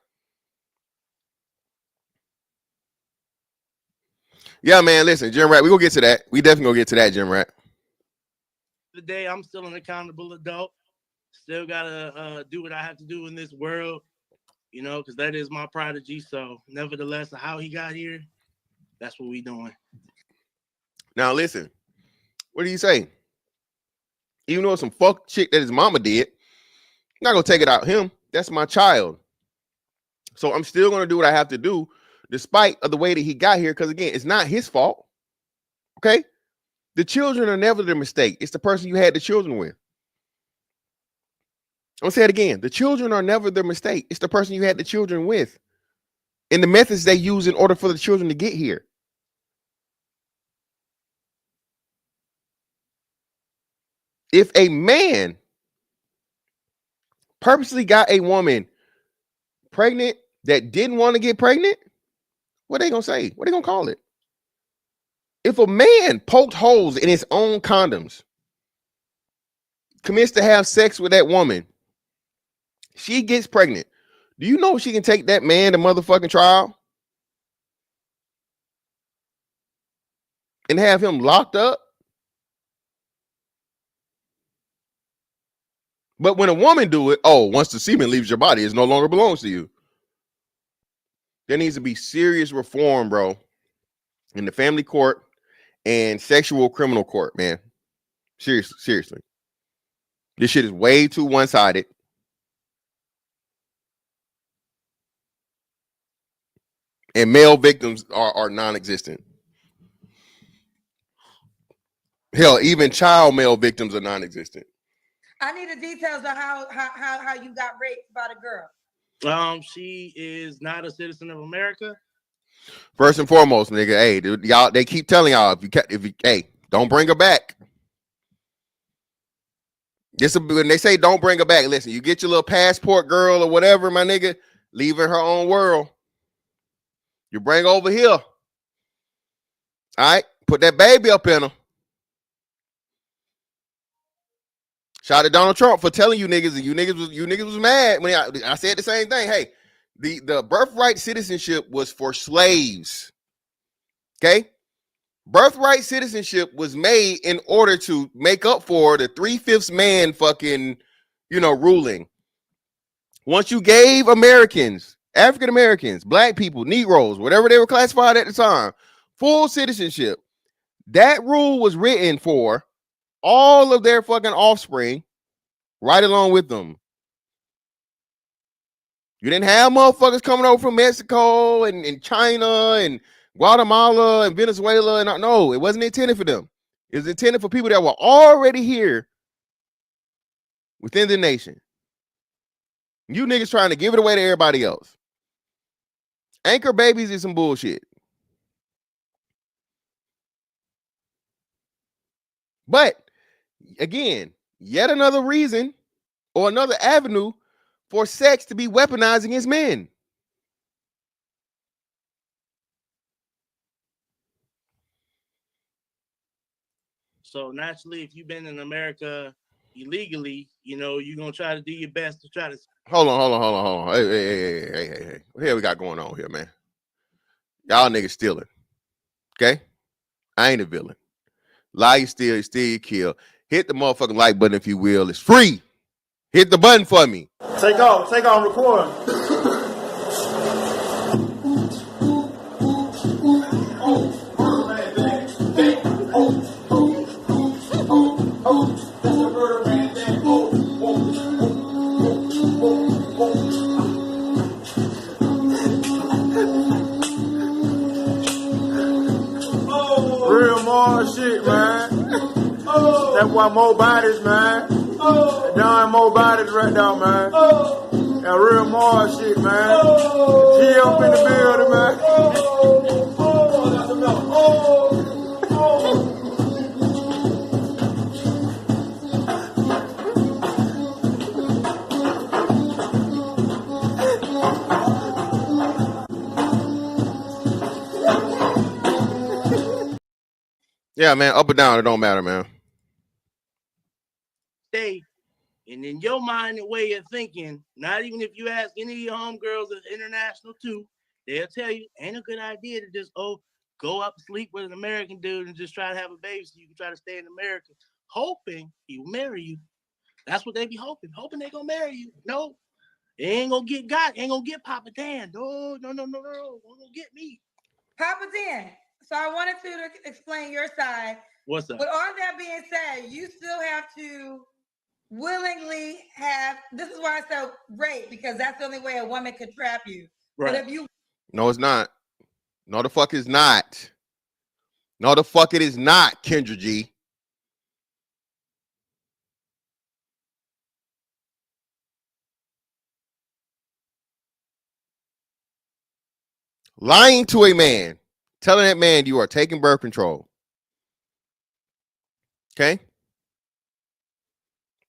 Yeah, man, listen, Jim Rat, we gonna get to that. We definitely gonna get to that, Jim Rat. the day, I'm still an accountable adult. Still gotta do what I have to do in this world, you know, because that is my prodigy. So, nevertheless, how he got here, that's what we doing. Now, listen, what do you say? Even though it's some fuck shit that his mama did, I'm not gonna take it out him. That's my child. So I'm still gonna do what I have to do, despite of the way that he got here. Because again, it's not his fault. Okay, the children are never the mistake. It's the person you had the children with. I'm gonna say it again. The children are never the mistake. It's the person you had the children with, and the methods they use in order for the children to get here. If a man purposely got a woman pregnant that didn't want to get pregnant, what are they gonna say? What are they gonna call it? If a man poked holes in his own condoms, commits to have sex with that woman, she gets pregnant, do you know she can take that man to motherfucking trial? and have him locked up. But when a woman do it, once the semen leaves your body, it no longer belongs to you. There needs to be serious reform, bro, in the family court and sexual criminal court, man. Seriously. This shit is way too one-sided. And male victims are non-existent. Hell, even child male victims are non-existent. I need the details on how you got raped by the girl. She is not a citizen of America. First and foremost, nigga, hey, dude, y'all, they keep telling y'all if you don't bring her back. When they say don't bring her back, listen, you get your little passport girl or whatever, my nigga, leave in her own world. You bring her over here. All right, put that baby up in her. Shout out to Donald Trump for telling you niggas, and you niggas was mad when I said the same thing. Hey, the birthright citizenship was for slaves. Okay? Birthright citizenship was made in order to make up for the 3/5 man fucking, ruling. Once you gave Americans, African Americans, black people, Negroes, whatever they were classified at the time, full citizenship, that rule was written for all of their fucking offspring right along with them. You didn't have motherfuckers coming over from Mexico and China and Guatemala and Venezuela. And no, it wasn't intended for them. It was intended for people that were already here within the nation. You niggas trying to give it away to everybody else. Anchor babies is some bullshit. But again, yet another reason or another avenue for sex to be weaponized against men. So naturally, if you've been in America illegally, you're gonna try to do your best to try to. Hold on. Hey. What the hell we got going on here, man? Y'all niggas stealing. Okay? I ain't a villain. Lie, you steal, you kill. Hit the motherfucking like button if you will. It's free. Hit the button for me. Take off, record. Real more shit, man. That's why more bodies, man. Darn more bodies right now, man. That real more shit, man. G up in the building, man. Yeah, man, up or down, it don't matter, man. Stay, and in your mind and way of thinking, not even if you ask any of your homegirls at International too, they'll tell you ain't a good idea to just go up and sleep with an American dude and just try to have a baby so you can try to stay in America, hoping he will marry you. That's what they be hoping they gonna marry you. No, they ain't gonna get ain't gonna get Papa Dan. No, won't gonna get me. Papa Dan. So I wanted to explain your side. What's up? But all that being said, you still have to willingly have. This is why I said rape, because that's the only way a woman can trap you. Right. But if you No, it's not. No, the fuck is not. No, the fuck it is not, Kendra G. Lying to a man, telling that man you are taking birth control. Okay?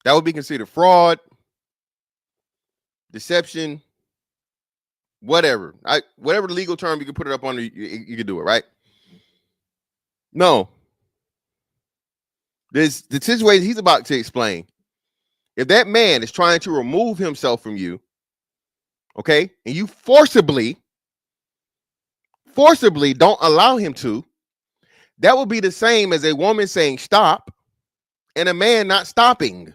That would be considered fraud, deception, whatever. Whatever the legal term you can put it up on, you can do it, right? No. The situation he's about to explain. If that man is trying to remove himself from you, okay, and you forcibly don't allow him to, That would be the same as a woman saying stop and a man not stopping.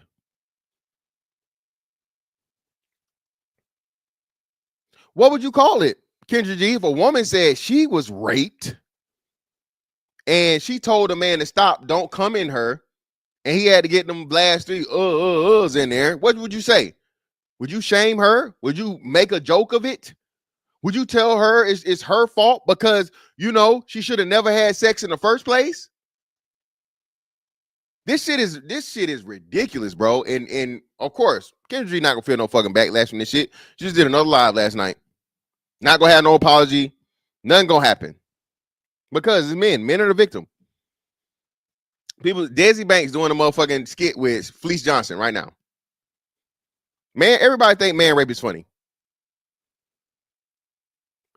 What would you call it, Kendra G, if a woman said she was raped and she told a man to stop, don't come in her, and he had to get them blast three uhs in there? What would you say? Would you shame her? Would you make a joke of it? Would you tell her it's her fault because, you know, she should have never had sex in the first place? This shit is ridiculous, bro. And of course, Kendra G not gonna feel no fucking backlash from this shit. She just did another live last night. Not gonna have no apology. Nothing gonna happen. Because it's men. Men are the victim. People, Desi Banks doing a motherfucking skit with Fleece Johnson right now. Man, everybody think man rape is funny.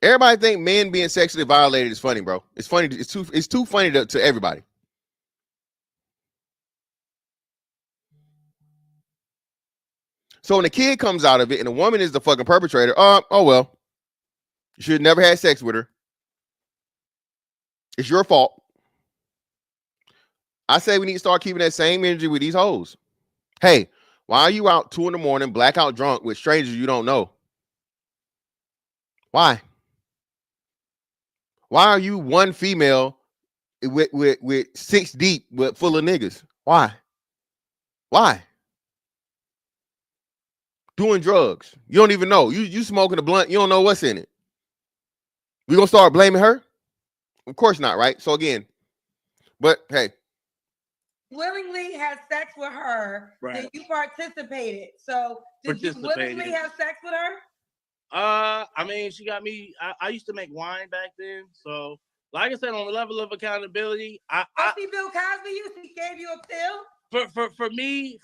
Everybody think men being sexually violated is funny, bro. It's funny. It's too funny to everybody. So when a kid comes out of it and a woman is the fucking perpetrator, oh well, you should have never had sex with her. It's your fault. I say we need to start keeping that same energy with these hoes. Hey, why are you out 2 a.m, blackout drunk with strangers you don't know? Why? Why are you one female with 6 deep but full of niggas? Why? Why? Doing drugs. You don't even know. You smoking a blunt. You don't know what's in it. We gonna start blaming her? Of course not, right? So again, but hey. Willingly had sex with her. Right. Then you participated. So did you willingly have sex with her? I mean, she got me. I used to make wine back then. So, like I said, on the level of accountability, she Bill Cosby you? She gave you a pill? For me.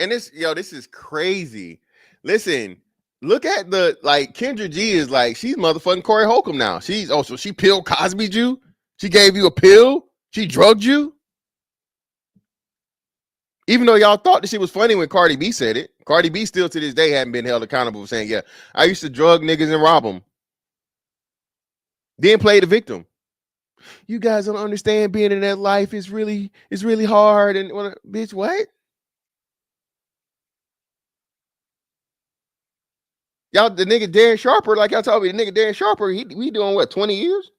And this is crazy. Listen, look at the, like, Kendra G is like, she's motherfucking Corey Holcomb now. So she Bill Cosby'd you? She gave you a pill? She drugged you? Even though y'all thought the shit was funny when Cardi B said it, Cardi B still to this day hadn't been held accountable for saying, yeah, I used to drug niggas and rob them. Then play the victim. You guys don't understand, being in that life is really hard. And bitch, what? Y'all, the nigga Darren Sharper, like y'all told me, the nigga Darren Sharper, we doing what, 20 years?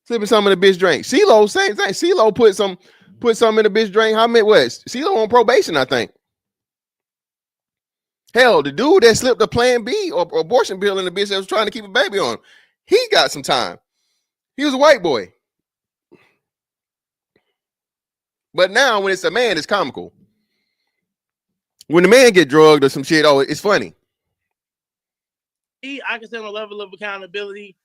Slipping some in the bitch drink. CeeLo, same thing. CeeLo put some in the bitch drink. How many was CeeLo on probation, I think. Hell, the dude that slipped a Plan B or abortion pill in the bitch that was trying to keep a baby on, he got some time. He was a white boy. But now when it's a man, it's comical. When the man get drugged or some shit, oh, it's funny. I can say on a level of accountability,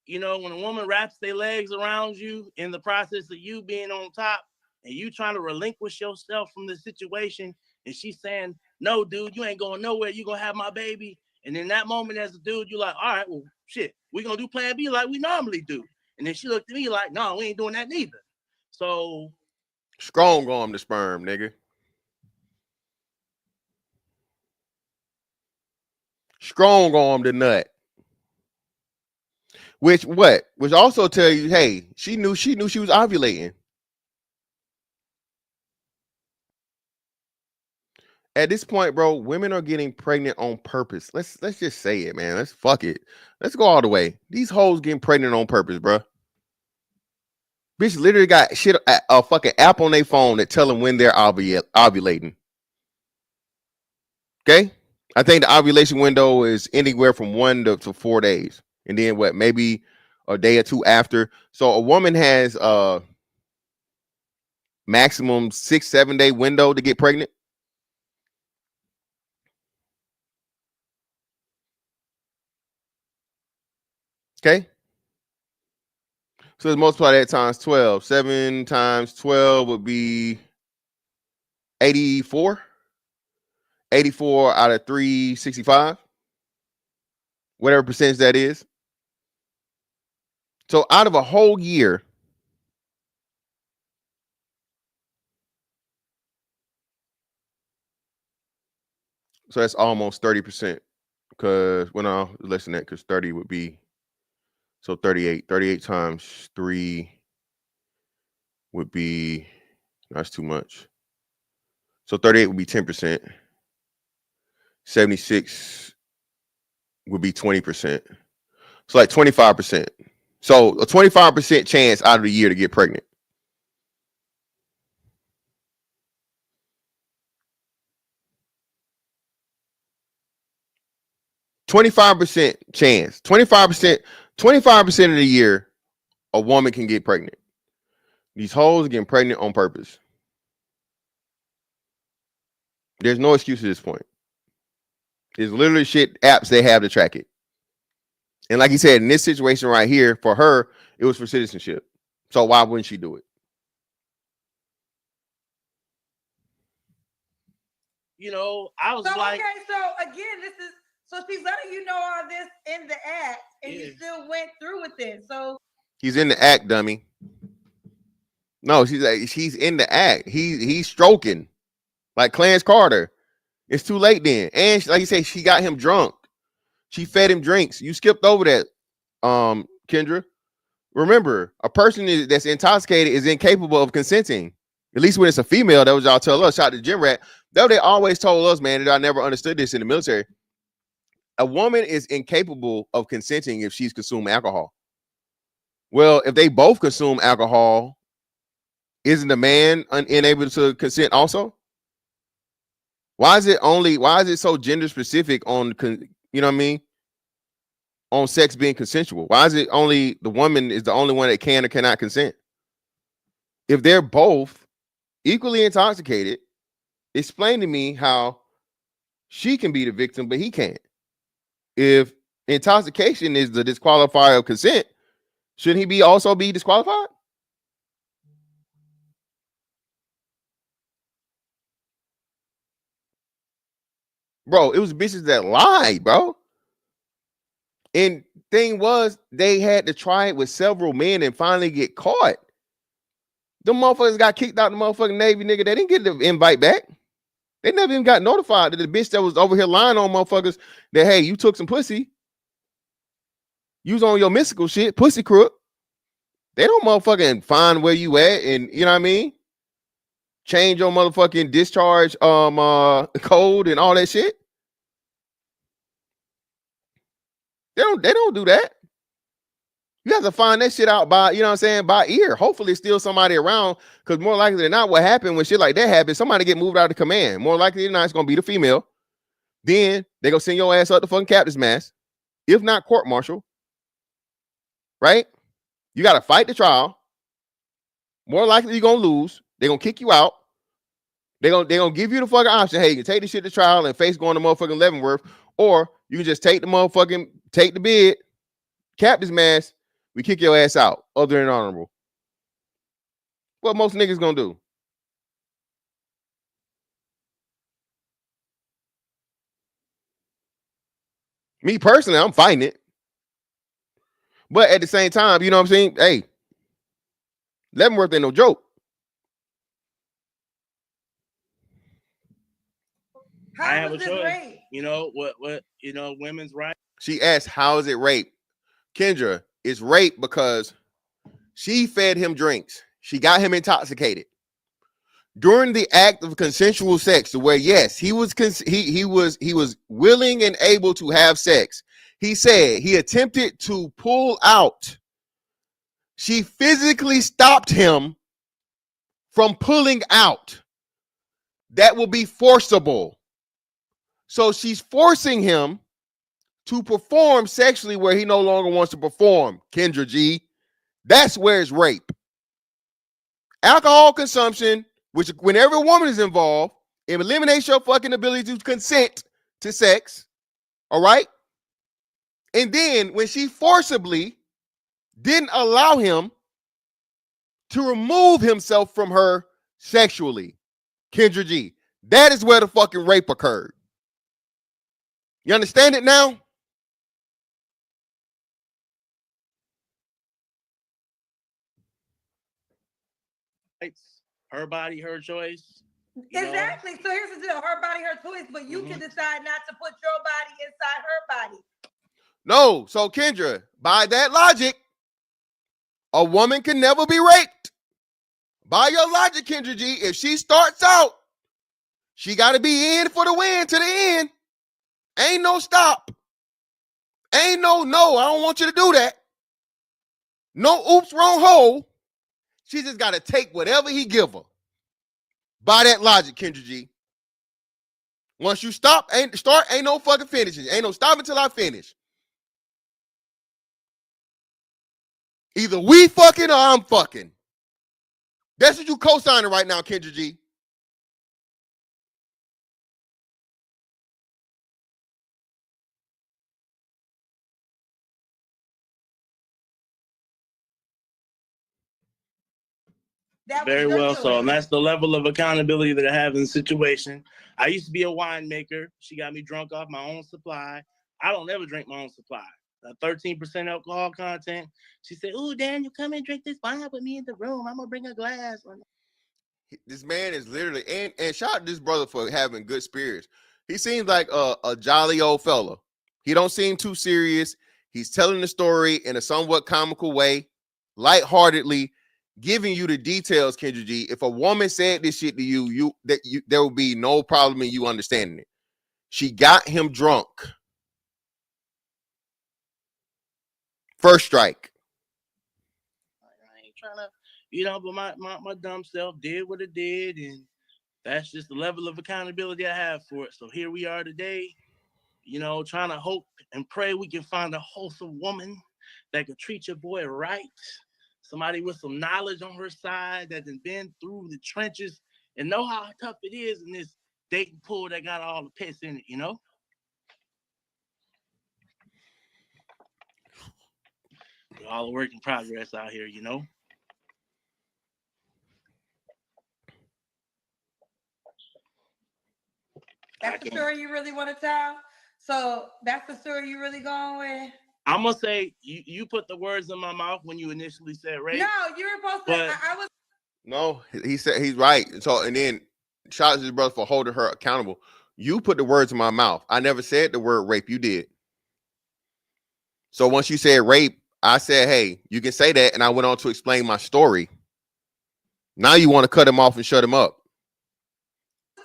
you know, when a woman wraps their legs around you in the process of you being on top and you trying to relinquish yourself from the situation, and she's saying, no, dude, you ain't going nowhere. You going to have my baby. And in that moment as a dude, you're like, all right, well, shit, we're going to do Plan B like we normally do. And then she looked at me like, no, we ain't doing that neither. So. Strong arm the sperm, nigga. Strong arm the nut. Which also tell you, hey, she knew she was ovulating. At this point, bro, women are getting pregnant on purpose. Let's just say it, man. Let's fuck it. Let's go all the way. These hoes getting pregnant on purpose, bro. Bitch literally got shit, a fucking app on their phone that tell them when they're ovulating. Okay? I think the ovulation window is anywhere from 1 to 4 days. And then what, maybe a day or two after. So a woman has a maximum 6-7 day window to get pregnant. Okay. So let's multiply that times 12. 7 times 12 would be 84. 84 out of 365. Whatever percentage that is. So out of a whole year, so that's almost 30%. Because when I less than that, because 30 would be, so 38 times 3 would be, that's too much. So 38 would be 10%. 76 would be 20%. So like 25%. So a 25% chance out of the year to get pregnant. %25 chance. 25% of the year a woman can get pregnant. These hoes are getting pregnant on purpose. There's no excuse at this point. There's literally shit apps they have to track it. And like you said, in this situation right here, for her, it was for citizenship. So why wouldn't she do it? You know, I was So, like, okay, so again, this is, so she's letting you know all this in the act, and you still went through with it. So He's in the act, dummy. No, she's in the act. He's stroking like Clarence Carter. It's too late then. And like you say, she got him drunk. She fed him drinks. You skipped over that, Kendra. Remember, a person that's intoxicated is incapable of consenting. At least when it's a female, that was y'all tell us. Shout out to Jim Rat. Though they always told us, man, that I never understood this in the military. A woman is incapable of consenting if she's consumed alcohol. Well, if they both consume alcohol, isn't the man unable to consent also? Why is it so gender specific on, you know what I mean? On sex being consensual? Why is it only the woman is the only one that can or cannot consent? If they're both equally intoxicated, explain to me how she can be the victim, but he can't. If intoxication is the disqualifier of consent, shouldn't he also be disqualified? Bro, it was bitches that lied, bro. And thing was, they had to try it with several men and finally get caught. The motherfuckers got kicked out the motherfucking Navy, nigga. They didn't get the invite back. They never even got notified that the bitch that was over here lying on motherfuckers that, hey, you took some pussy. You was on your mystical shit, pussy crook. They don't motherfucking find where you at and, you know what I mean? Change your motherfucking discharge code and all that shit. They don't do that. You have to find that shit out by, you know what I'm saying, by ear. Hopefully still somebody around, because more likely than not, what happened when shit like that happens, somebody get moved out of command. More likely than not, it's gonna be the female. Then they gonna send your ass up to fucking captain's mast, if not court martial. Right? You gotta fight the trial. More likely you're gonna lose. They're gonna kick you out. They're gonna give you the fucking option. Hey, you can take this shit to trial and face going to motherfucking Leavenworth, or you can just take the bid, captain's mast. We kick your ass out, other than honorable. What most niggas gonna do? Me personally, I'm fighting it. But at the same time, you know what I'm saying? Hey, Leavenworth ain't no joke. I have a choice. Rape? You know what? You know, women's rights. She asked, "How is it rape?" Kendra, it's rape because she fed him drinks. She got him intoxicated during the act of consensual sex, where yes, he was willing and able to have sex. He said he attempted to pull out. She physically stopped him from pulling out. That will be forcible. So she's forcing him to perform sexually where he no longer wants to perform. Kendra G, that's where it's rape. Alcohol consumption, which whenever a woman is involved, it eliminates your fucking ability to consent to sex. All right? And then when she forcibly didn't allow him to remove himself from her sexually, Kendra G, that is where the fucking rape occurred. You understand it now? Her body, her choice. Exactly. So here's the deal: her body, her choice. But you can decide not to put your body inside her body. No. So Kendra, by that logic, a woman can never be raped. By your logic, Kendra G, if she starts out, she got to be in for the win to the end. Ain't no stop. Ain't no, I don't want you to do that. No oops, wrong hole. She just got to take whatever he give her. By that logic, Kendra G. Once you stop, ain't no fucking finishing. Ain't no stop until I finish. Either we fucking or I'm fucking. That's what you co-signing right now, Kendra G. That was Very your well choice. so. And that's the level of accountability that I have in the situation. I used to be a winemaker. She got me drunk off my own supply. I don't ever drink my own supply. 13% alcohol content. She said, "Ooh, Daniel, come and drink this wine with me in the room. I'm gonna bring a glass." This man is literally, and shout out to this brother for having good spirits. He seems like a jolly old fella. He don't seem too serious. He's telling the story in a somewhat comical way, lightheartedly, giving you the details, Kendra G. If a woman said this shit to you, there will be no problem in you understanding it. She got him drunk. First strike. I ain't trying to, but my dumb self did what it did, and that's just the level of accountability I have for it. So here we are today, trying to hope and pray we can find a wholesome woman that could treat your boy right. Somebody with some knowledge on her side that has been through the trenches and know how tough it is in this dating pool that got all the piss in it, We're all a work in progress out here, That's the story you really want to tell? So that's the story you really going with? I'm going to say you put the words in my mouth when you initially said rape. No, you were supposed to. I was. No, he said he's right. So, and then shout out to his brother for holding her accountable. You put the words in my mouth. I never said the word rape. You did. So once you said rape, I said, hey, you can say that. And I went on to explain my story. Now you want to cut him off and shut him up.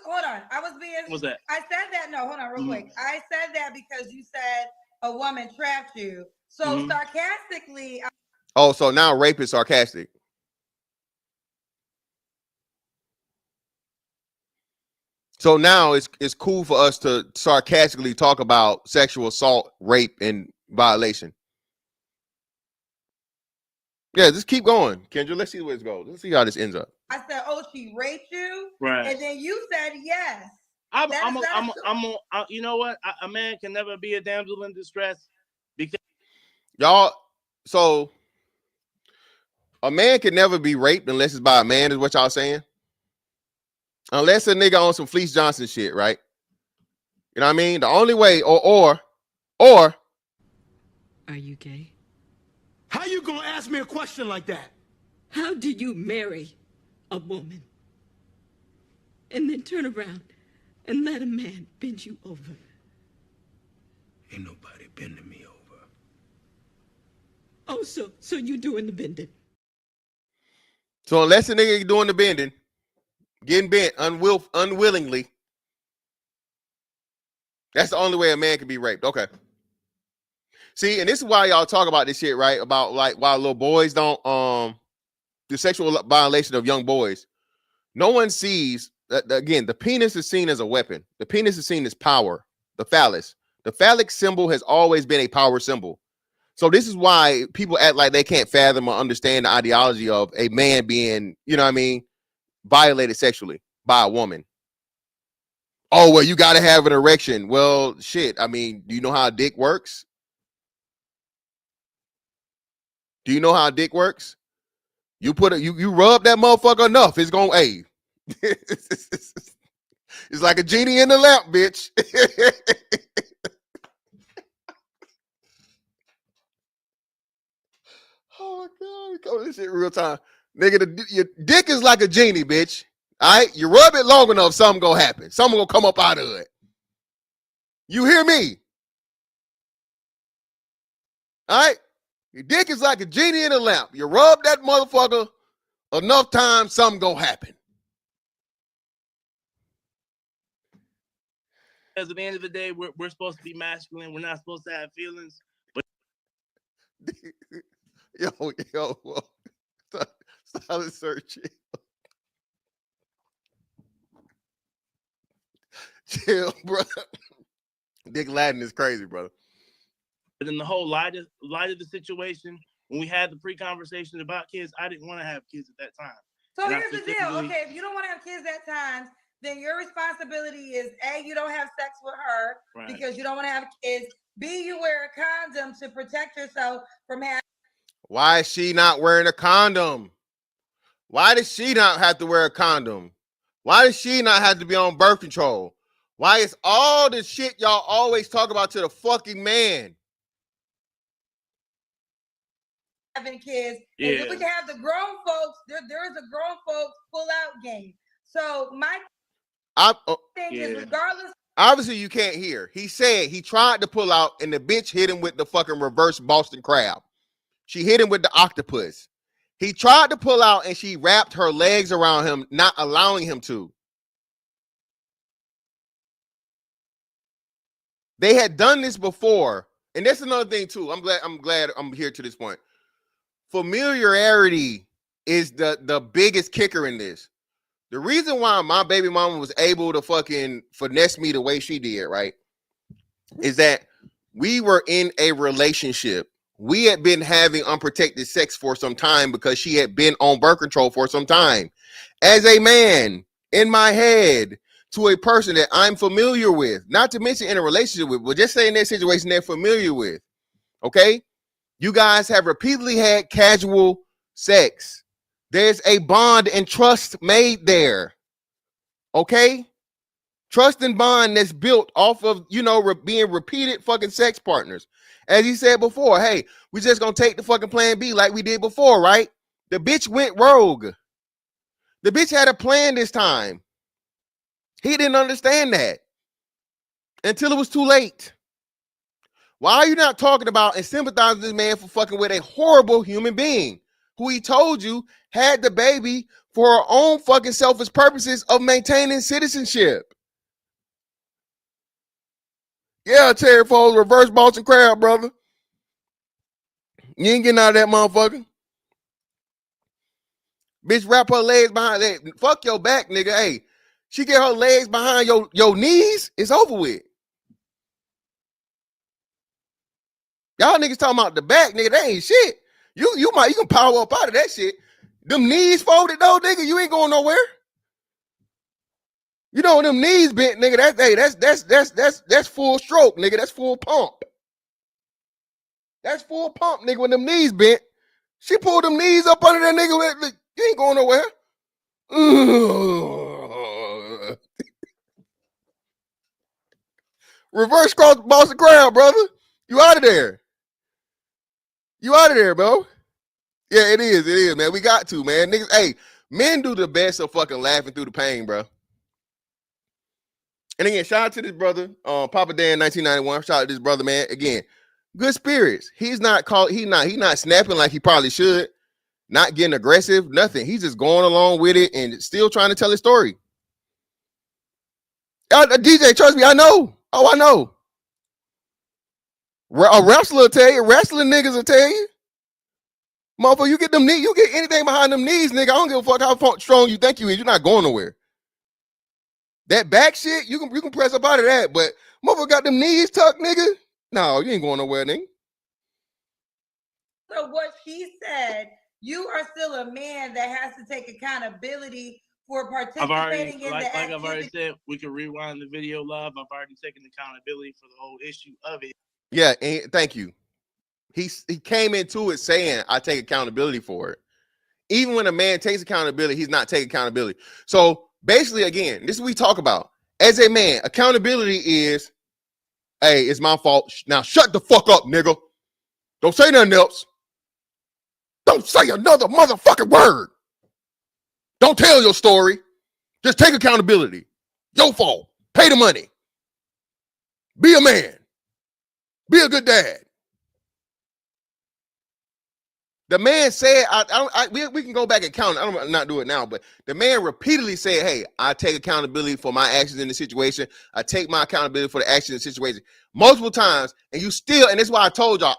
Hold on. I was being. What's that? I said that. No, hold on real quick. I said that because you said a woman trapped you. So sarcastically. Oh, so now rape is sarcastic. So now it's cool for us to sarcastically talk about sexual assault, rape, and violation. Yeah, just keep going, Kendra. Let's see where it goes. Let's see how this ends up. I said, "Oh, she raped you," right? And then you said, "Yes." You know what? A man can never be a damsel in distress because y'all. So a man can never be raped unless it's by a man. Is what y'all saying? Unless a nigga on some Fleece Johnson shit, right? You know what I mean? The only way, or. Are you gay? How you gonna ask me a question like that? How do you marry a woman and then turn around and let a man bend you over? Ain't nobody bending me over. Oh, so you doing the bending? So unless a nigga doing the bending, getting bent unwillingly, that's the only way a man can be raped. Okay. See, and this is why y'all talk about this shit, right? About like why little boys don't the sexual violation of young boys. No one sees that again, the penis is seen as a weapon. The penis is seen as power. The phallus. The phallic symbol has always been a power symbol. So this is why people act like they can't fathom or understand the ideology of a man being, you know what I mean, violated sexually by a woman. Oh, well, you got to have an erection. Well, shit. I mean, do you know how a dick works? Do you know how a dick works? You put you rub that motherfucker enough, it's gonna hey. It's like a genie in the lamp, bitch. Oh my god, go this shit real time. Nigga, your dick is like a genie, bitch. All right, you rub it long enough, something gonna happen. Something gonna come up out of it. You hear me? All right, your dick is like a genie in a lamp. You rub that motherfucker enough time, something gonna happen. Because at the end of the day, we're supposed to be masculine. We're not supposed to have feelings. But yo, silent searching. Chill, bro. Dick Latin is crazy, brother. But in the whole light of the situation, when we had the pre-conversation about kids, I didn't want to have kids at that time. So here's the deal. Okay, if you don't want to have kids at times, then your responsibility is A, you don't have sex with her because you don't want to have kids. B, you wear a condom to protect yourself from having. Why is she not wearing a condom? Why does she not have to wear a condom? Why does she not have to be on birth control? Why is all the shit y'all always talk about to the fucking man? Having kids, and then we can have the grown folks. There is a grown folks pull out game. So my thing is, regardless. Obviously, you can't hear. He said he tried to pull out, and the bitch hit him with the fucking reverse Boston crab. She hit him with the octopus. He tried to pull out, and she wrapped her legs around him, not allowing him to. They had done this before, and that's another thing too. I'm glad I'm here to this point. Familiarity is the biggest kicker in this. The reason why my baby mama was able to fucking finesse me the way she did, right, is that we were in a relationship. We had been having unprotected sex for some time because she had been on birth control for some time. As a man, in my head, to a person that I'm familiar with, not to mention in a relationship with, but just say in that situation they're familiar with, okay? You guys have repeatedly had casual sex. There's a bond and trust made there, okay? Trust and bond that's built off of, being repeated fucking sex partners. As he said before, hey, we just gonna take the fucking plan B like we did before, right? The bitch went rogue. The bitch had a plan this time. He didn't understand that until it was too late. Why are you not talking about and sympathizing with this man for fucking with a horrible human being who he told you had the baby for her own fucking selfish purposes of maintaining citizenship? Yeah, Terry Foles, reverse Boston crab, brother. You ain't getting out of that motherfucker. Bitch, wrap her legs behind that. Fuck your back, nigga. Hey, she get her legs behind your knees, it's over with. Y'all niggas talking about the back, nigga. That ain't shit. You can power up out of that shit. Them knees folded though, nigga. You ain't going nowhere. You know them knees bent, nigga. That's full stroke, nigga. That's full pump. That's full pump, nigga. When them knees bent, she pulled them knees up under that nigga. You ain't going nowhere. Reverse cross Boston crowd, brother. You out of there. You out of there, bro. Yeah, it is, man. We got to, man. Niggas, hey, men do the best of fucking laughing through the pain, bro. And again, shout out to this brother, Papa Dan 1991. Shout out to this brother, man. Again, good spirits. He's not snapping like he probably should. Not getting aggressive, nothing. He's just going along with it and still trying to tell his story. DJ, trust me, I know. Oh, I know. A wrestler will tell you. Wrestling niggas will tell you. Motherfucker, you get them knees, you get anything behind them knees, nigga. I don't give a fuck how strong you think you is. You're not going nowhere. That back shit, you can press up out of that, but motherfucker got them knees tucked, nigga. No, you ain't going nowhere, nigga. So what she said, you are still a man that has to take accountability for participating in the activity. Like I've already said, we can rewind the video, love. I've already taken accountability for the whole issue of it. Yeah, and thank you. He came into it saying, I take accountability for it. Even when a man takes accountability, he's not taking accountability. So basically, again, this is what we talk about. As a man, accountability is, hey, it's my fault. Now shut the fuck up, nigga. Don't say nothing else. Don't say another motherfucking word. Don't tell your story. Just take accountability. Your fault. Pay the money. Be a man. Be a good dad. The man said, we can go back and count. I don't not do it now, but the man repeatedly said, hey, I take accountability for my actions in the situation. I take my accountability for the actions in the situation multiple times. And you still, and that's why I told y'all,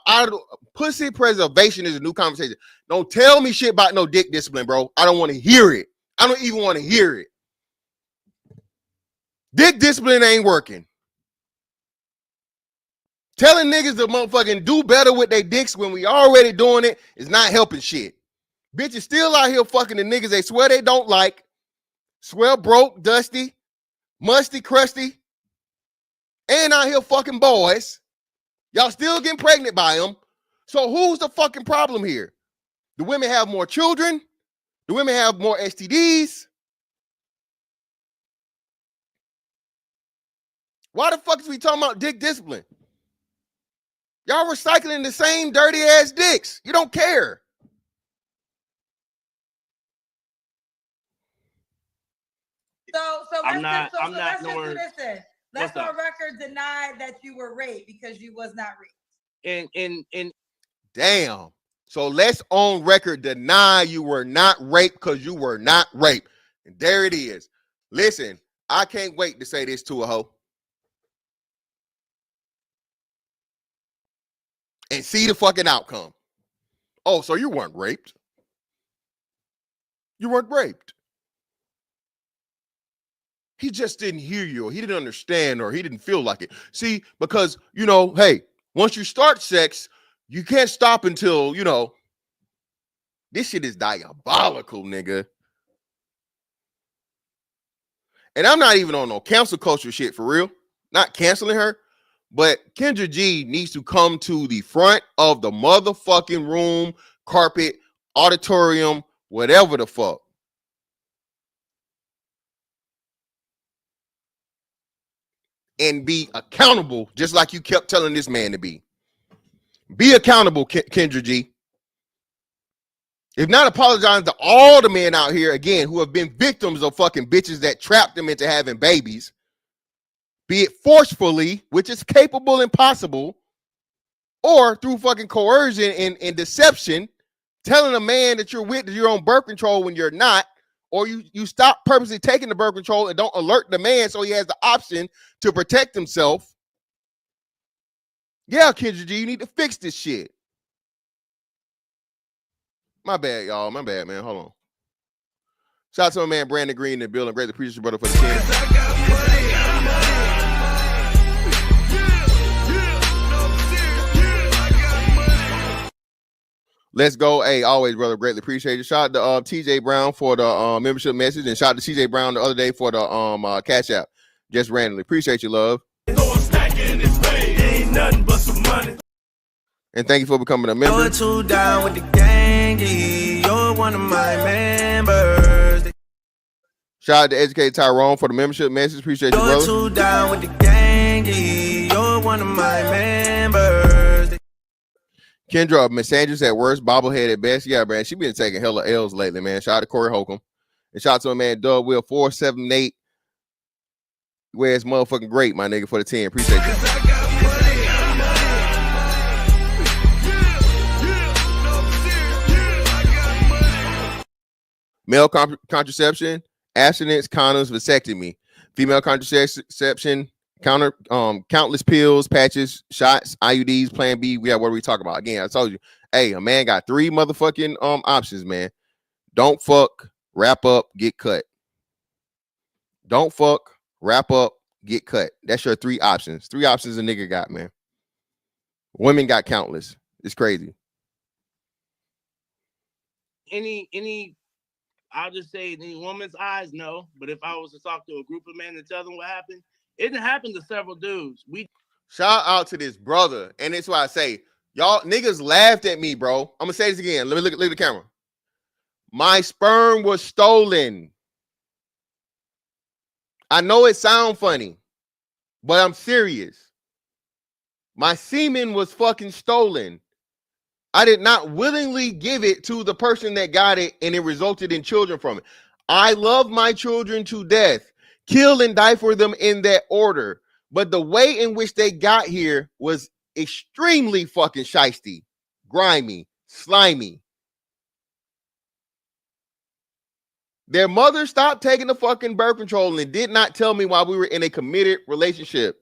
pussy preservation is a new conversation. Don't tell me shit about no dick discipline, bro. I don't want to hear it. I don't even want to hear it. Dick discipline ain't working. Telling niggas to motherfucking do better with their dicks when we already doing it is not helping shit. Bitches still out here fucking the niggas they swear they don't like, swear broke, dusty, musty, crusty, and out here fucking boys. Y'all still getting pregnant by them. So who's the fucking problem here? The women have more children? The women have more STDs? Why the fuck is we talking about dick discipline? Y'all recycling the same dirty ass dicks. You don't care. So I'm let's not just do nowhere. this then. Let's on record deny that you were raped because you was not raped. And damn. So let's on record deny you were not raped because you were not raped. And there it is. Listen, I can't wait to say this to a hoe. And see the fucking outcome. Oh, so you weren't raped. You weren't raped. He just didn't hear you, or he didn't understand, or he didn't feel like it. See, because, you know, hey, once you start sex, you can't stop until, you know, this shit is diabolical, nigga. And I'm not even on no cancel culture shit for real. Not canceling her. But Kendra G needs to come to the front of the motherfucking room, carpet, auditorium, whatever the fuck. And be accountable, just like you kept telling this man to be. Be accountable, Kendra G. If not, apologize to all the men out here, again, who have been victims of fucking bitches that trapped them into having babies. Be it forcefully, which is capable and possible, or through fucking coercion and deception, telling a man that you're with, that you're on birth control when you're not, or you stop purposely taking the birth control and don't alert the man so he has the option to protect himself. Yeah, Kendra G, you need to fix this shit. My bad, y'all. My bad, man. Hold on. Shout out to my man Brandon Green in the building. Greatly appreciate you, brother, for the 10. Let's go. Hey, always, brother. Greatly appreciate it. Shout out to TJ Brown for the membership message, and shout out to TJ Brown the other day for the Cash App. Just randomly. Appreciate you, love. Ain't nothing but some money. And thank you for becoming a member. You're too down with the gang. You're one of my members. Shout out to Educated Tyrone for the membership message. Appreciate you, brother. You're too down with the gang. You're one of my members. Kendra, Miss Andrews at worst, bobblehead at best. Yeah, man, she been taking hella L's lately, man. Shout out to Corey Holcomb. And shout out to my man Doug Will 478. Where's motherfucking great, my nigga, for the 10. Appreciate you. Male contraception, abstinence, condoms, vasectomy. Female contraception, countless pills, patches, shots, IUDs, Plan B. We have what we talk about. Again, I told you, hey, a man got 3 motherfucking options, man. Don't fuck, wrap up, get cut. Don't fuck, wrap up, get cut. That's your 3 options. 3 options a nigga got, man. Women got countless. It's crazy. Any I'll just say in any woman's eyes, no. But if I was to talk to a group of men and tell them what happened, it didn't happen to several dudes. Shout out to this brother. And that's why I say, y'all niggas laughed at me, bro. I'm gonna say this again. Let me look at the camera. My sperm was stolen. I know it sounds funny, but I'm serious. My semen was fucking stolen. I did not willingly give it to the person that got it, and it resulted in children from it. I love my children to death, kill and die for them in that order. But the way in which they got here was extremely fucking shiesty, grimy, slimy. Their mother stopped taking the fucking birth control and did not tell me while we were in a committed relationship.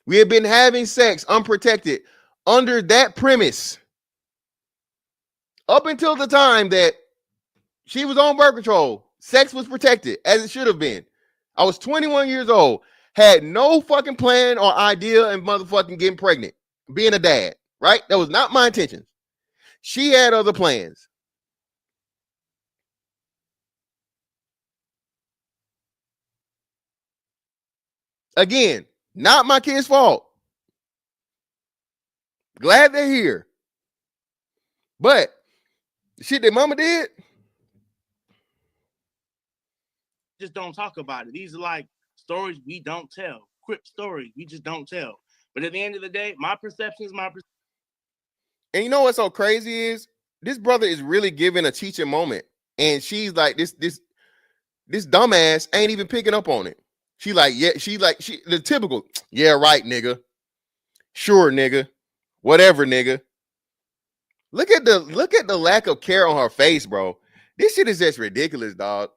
We had been having sex unprotected under that premise up until the time that she was on birth control. Sex was protected as it should have been. I was 21 years old, had no fucking plan or idea in motherfucking getting pregnant, being a dad, right? That was not my intention. She had other plans. Again, not my kid's fault. Glad they're here. But the shit that mama did, just don't talk about it. These are like stories we don't tell. Crip stories we just don't tell. But at the end of the day, my perception is my perception. And you know what's so crazy is this brother is really giving a teaching moment. And she's like, this dumbass ain't even picking up on it. She the typical, yeah, right, nigga. Sure, nigga. Whatever, nigga. Look at the lack of care on her face, bro. This shit is just ridiculous, dog.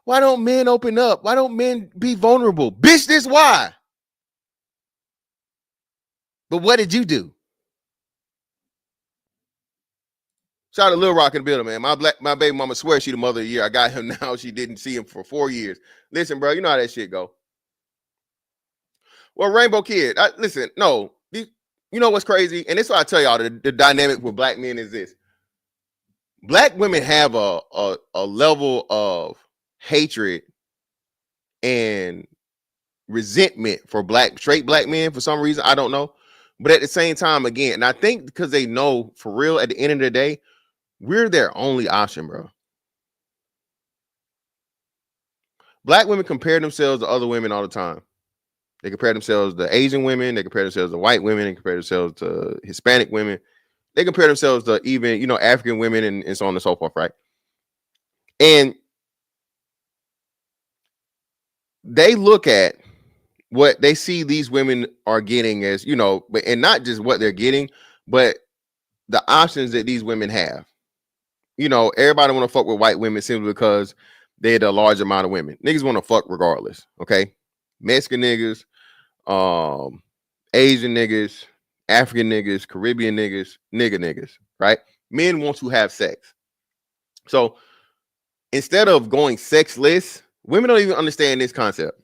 Why don't men open up? Why don't men be vulnerable? Bitch, this why. But what did you do? Shout out to Lil Rock in the building, man. My baby mama swears she the mother of the year. I got him now. She didn't see him for 4 years. Listen, bro, you know how that shit go. Well, Rainbow Kid, you know what's crazy? And this is what I tell y'all, the dynamic with black men is this. Black women have a level of hatred and resentment for straight black men for some reason. I don't know. But at the same time, again, and I think because they know for real at the end of the day, we're their only option, bro. Black women compare themselves to other women all the time. They compare themselves to Asian women. They compare themselves to white women. They compare themselves to Hispanic women. They compare themselves to even, African women and so on and so forth, right? And they look at what they see these women are getting as, and not just what they're getting, but the options that these women have. Everybody want to fuck with white women simply because they're the large amount of women. Niggas want to fuck regardless, okay? Mexican niggas, Asian niggas, African niggas, Caribbean niggas, niggas, right? Men want to have sex. So instead of going sexless, women don't even understand this concept.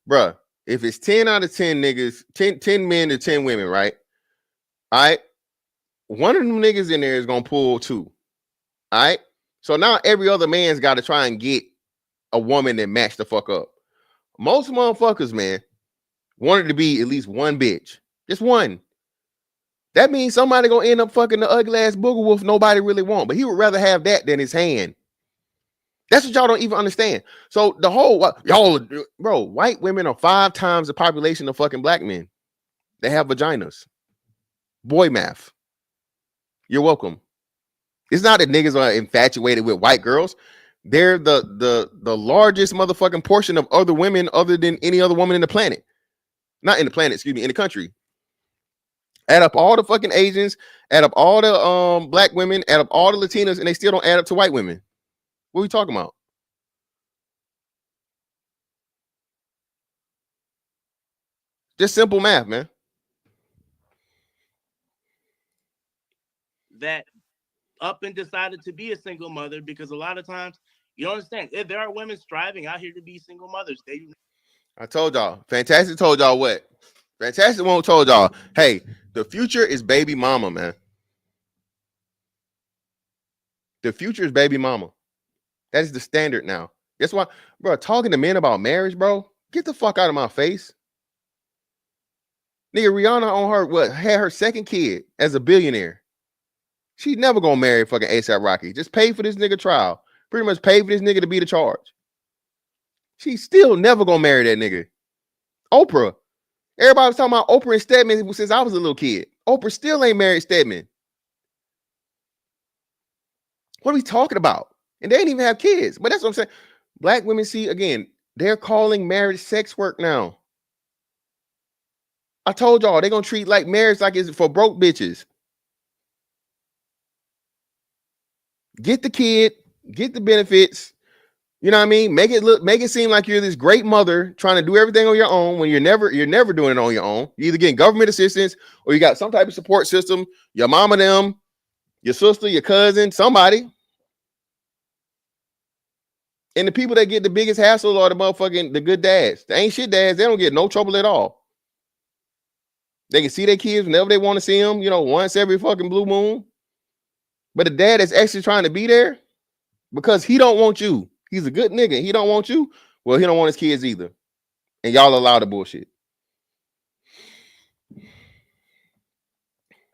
Bruh, if it's 10 out of 10 niggas, 10 men to 10 women, right? All right. One of them niggas in there is going to pull 2. All right. So now every other man's got to try and get a woman that match the fuck up. Most motherfuckers, man, wanted to be at least one bitch. Just one. That means somebody going to end up fucking the ugly ass booger wolf nobody really want. But he would rather have that than his hand. That's what y'all don't even understand. So the whole, white women are 5 times the population of fucking black men. They have vaginas. Boy math. You're welcome. It's not that niggas are infatuated with white girls. They're the largest motherfucking portion of other women other than any other woman in the planet. Not in the planet, excuse me, in the country. Add up all the fucking Asians, add up all the black women, add up all the Latinas, and they still don't add up to white women. What are we talking about? Just simple math, man. That up and decided to be a single mother, because a lot of times you don't understand. If there are women striving out here to be single mothers, I told y'all. Fantastic told y'all what? Fantastic won't told y'all, hey, the future is baby mama, man. The future is baby mama. That is the standard now. That's why, bro, talking to men about marriage, bro, get the fuck out of my face. Nigga, Rihanna had her second kid as a billionaire. She's never gonna marry fucking ASAP Rocky. Just pay for this nigga trial. Pretty much pay for this nigga to be the charge. She's still never gonna marry that nigga. Oprah. Everybody was talking about Oprah and Stedman since I was a little kid. Oprah still ain't married Stedman. What are we talking about? And they ain't even have kids. But that's what I'm saying. Black women, see, again, they're calling marriage sex work now. I told y'all, they're gonna treat like marriage like it's for broke bitches. Get the kid, get the benefits. You know what I mean? Make it seem like you're this great mother trying to do everything on your own when you're never doing it on your own. You're either getting government assistance or you got some type of support system. Your mama, them, your sister, your cousin, somebody. And the people that get the biggest hassle are the good dads. The ain't shit dads. They don't get no trouble at all. They can see their kids whenever they want to see them, once every fucking blue moon. But the dad that's actually trying to be there because he don't want you. He's a good nigga. He don't want you. Well, he don't want his kids either. And y'all allow the bullshit.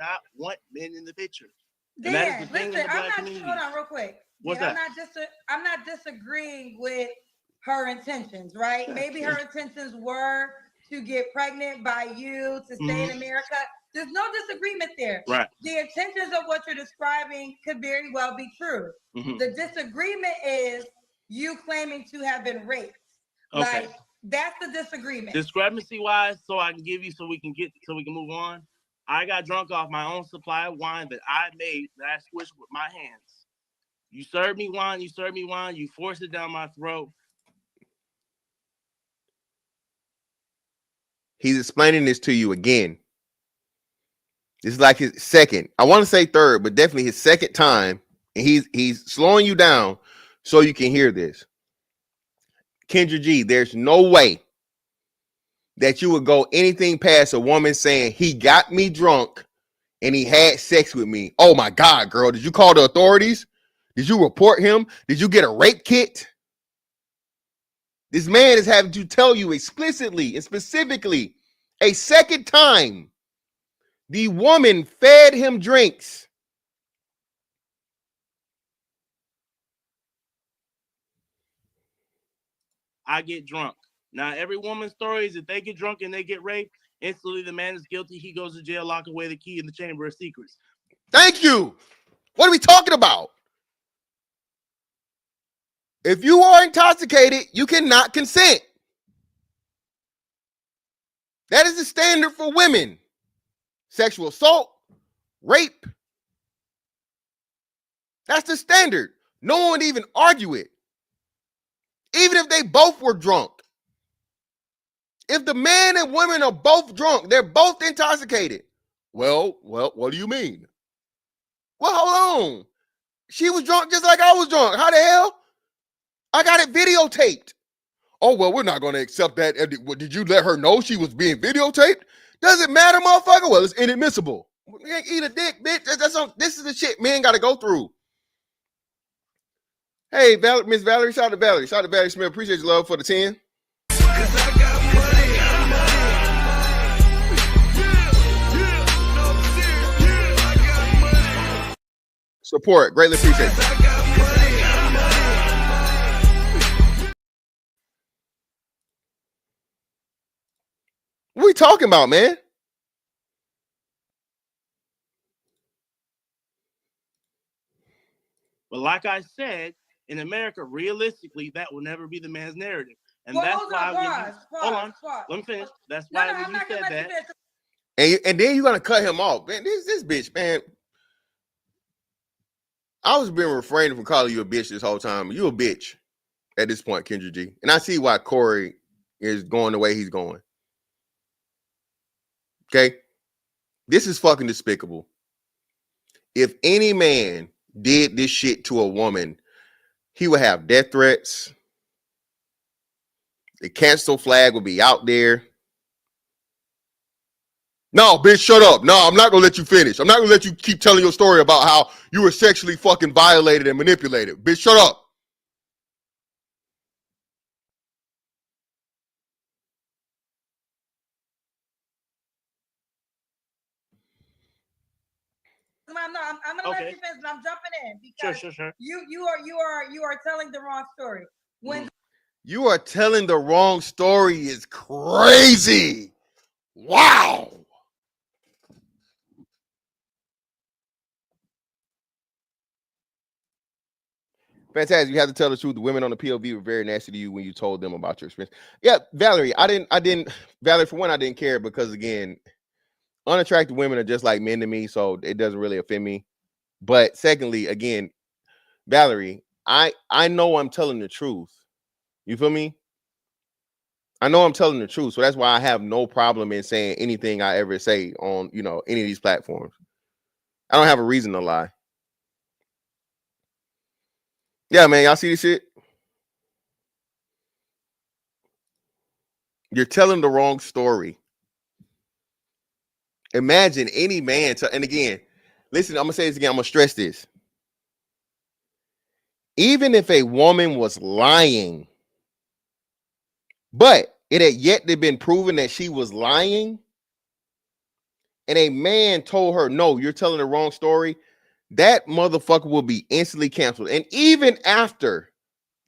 Not want men in the picture. Dan, listen, hold on real quick. What's that? I'm not disagreeing with her intentions, right? Maybe her intentions were to get pregnant by you, to stay in America. There's no disagreement there. Right. The intentions of what you're describing could very well be true. The disagreement is you claiming to have been raped. Okay. Like, that's the disagreement. Discrepancy wise, so I can give you so we can move on. I got drunk off my own supply of wine that I made, that I squished with my hands. You served me wine, you forced it down my throat. He's explaining this to you again. This is like his second, I want to say third, but definitely his second time. And he's slowing you down so you can hear this. Kendra G, there's no way that you would go anything past a woman saying he got me drunk and he had sex with me. Oh my God, girl, did you call the authorities? Did you report him? Did you get a rape kit? This man is having to tell you explicitly and specifically a second time the woman fed him drinks. I get drunk. Now, every woman's story is if they get drunk and they get raped, instantly the man is guilty. He goes to jail, lock away the key in the chamber of secrets. Thank you. What are we talking about? If you are intoxicated, you cannot consent. That is the standard for women. Sexual assault, rape. That's the standard. No one would even argue it. Even if they both were drunk. If the man and women are both drunk, they're both intoxicated. Well, what do you mean? Well, hold on. She was drunk just like I was drunk. How the hell? I got it videotaped. Oh, well, we're not going to accept that. Did you let her know she was being videotaped? Doesn't matter, motherfucker. Well, it's inadmissible. Eat a dick, bitch. This is the shit men got to go through. Hey, Miss Valerie. Shout out to Valerie. Shout out to Valerie Smith. Appreciate your love for the 10. Support. Greatly appreciate it. What are we talking about, man? But like I said, in America, realistically, that will never be the man's narrative. And well, that's hold why on, pause. Let me finish. That's why when you said that. And then you're gonna cut him off. Man, this bitch, man. I was been refraining from calling you a bitch this whole time. You a bitch at this point, Kendra G. And I see why Corey is going the way he's going. Okay? This is fucking despicable. If any man did this shit to a woman, he would have death threats. The cancel flag would be out there. No, bitch, shut up. No, I'm not going to let you finish. I'm not going to let you keep telling your story about how you were sexually fucking violated and manipulated. Bitch, shut up. I'm gonna let you finish, but I'm jumping in because sure. You are telling the wrong story. When you are telling the wrong story is crazy. Wow. Fantastic. You have to tell the truth. The women on the POV were very nasty to you when you told them about your experience. Yeah, Valerie, Valerie, for one, I didn't care because, again, unattractive women are just like men to me, so it doesn't really offend me. But secondly, again, Valerie, I know I'm telling the truth. You feel me? I know I'm telling the truth, so that's why I have no problem in saying anything I ever say on, you know, any of these platforms. I don't have a reason to lie. Yeah, man, y'all see this shit? You're telling the wrong story. Imagine any man, and again, listen, I'm gonna say this again, I'm gonna stress this. Even if a woman was lying, but it had yet to been proven that she was lying, and a man told her, no, you're telling the wrong story, that motherfucker will be instantly canceled. And even after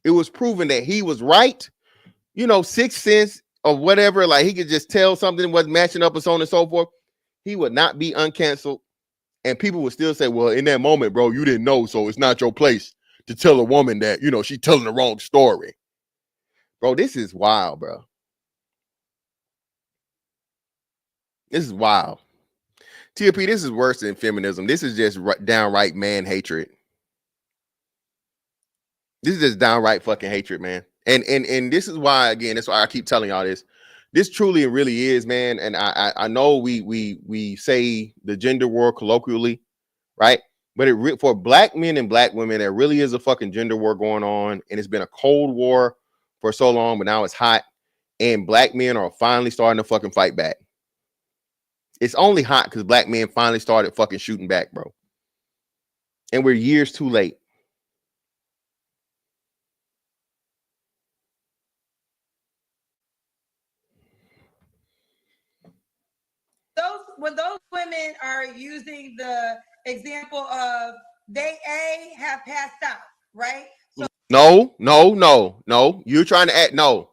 it was proven that he was right, you know, 6 cents or whatever, like he could just tell something wasn't matching up and so on and so forth, he would not be uncanceled. And people would still say, well, in that moment, bro, you didn't know, so it's not your place to tell a woman that, you know, she's telling the wrong story. Bro, this is wild, bro. This is wild. TLP, this is worse than feminism. This is just downright man hatred. This is just downright fucking hatred, man. And this is why, again, that's why I keep telling y'all this. This truly and really is, man. And I know we say the gender war colloquially, right? But for black men and black women, there really is a fucking gender war going on, and it's been a cold war for so long, but now it's hot, and black men are finally starting to fucking fight back. It's only hot because black men finally started fucking shooting back, bro. And we're years too late. When those women are using the example of they have passed out, right? So No. You're trying to act, no,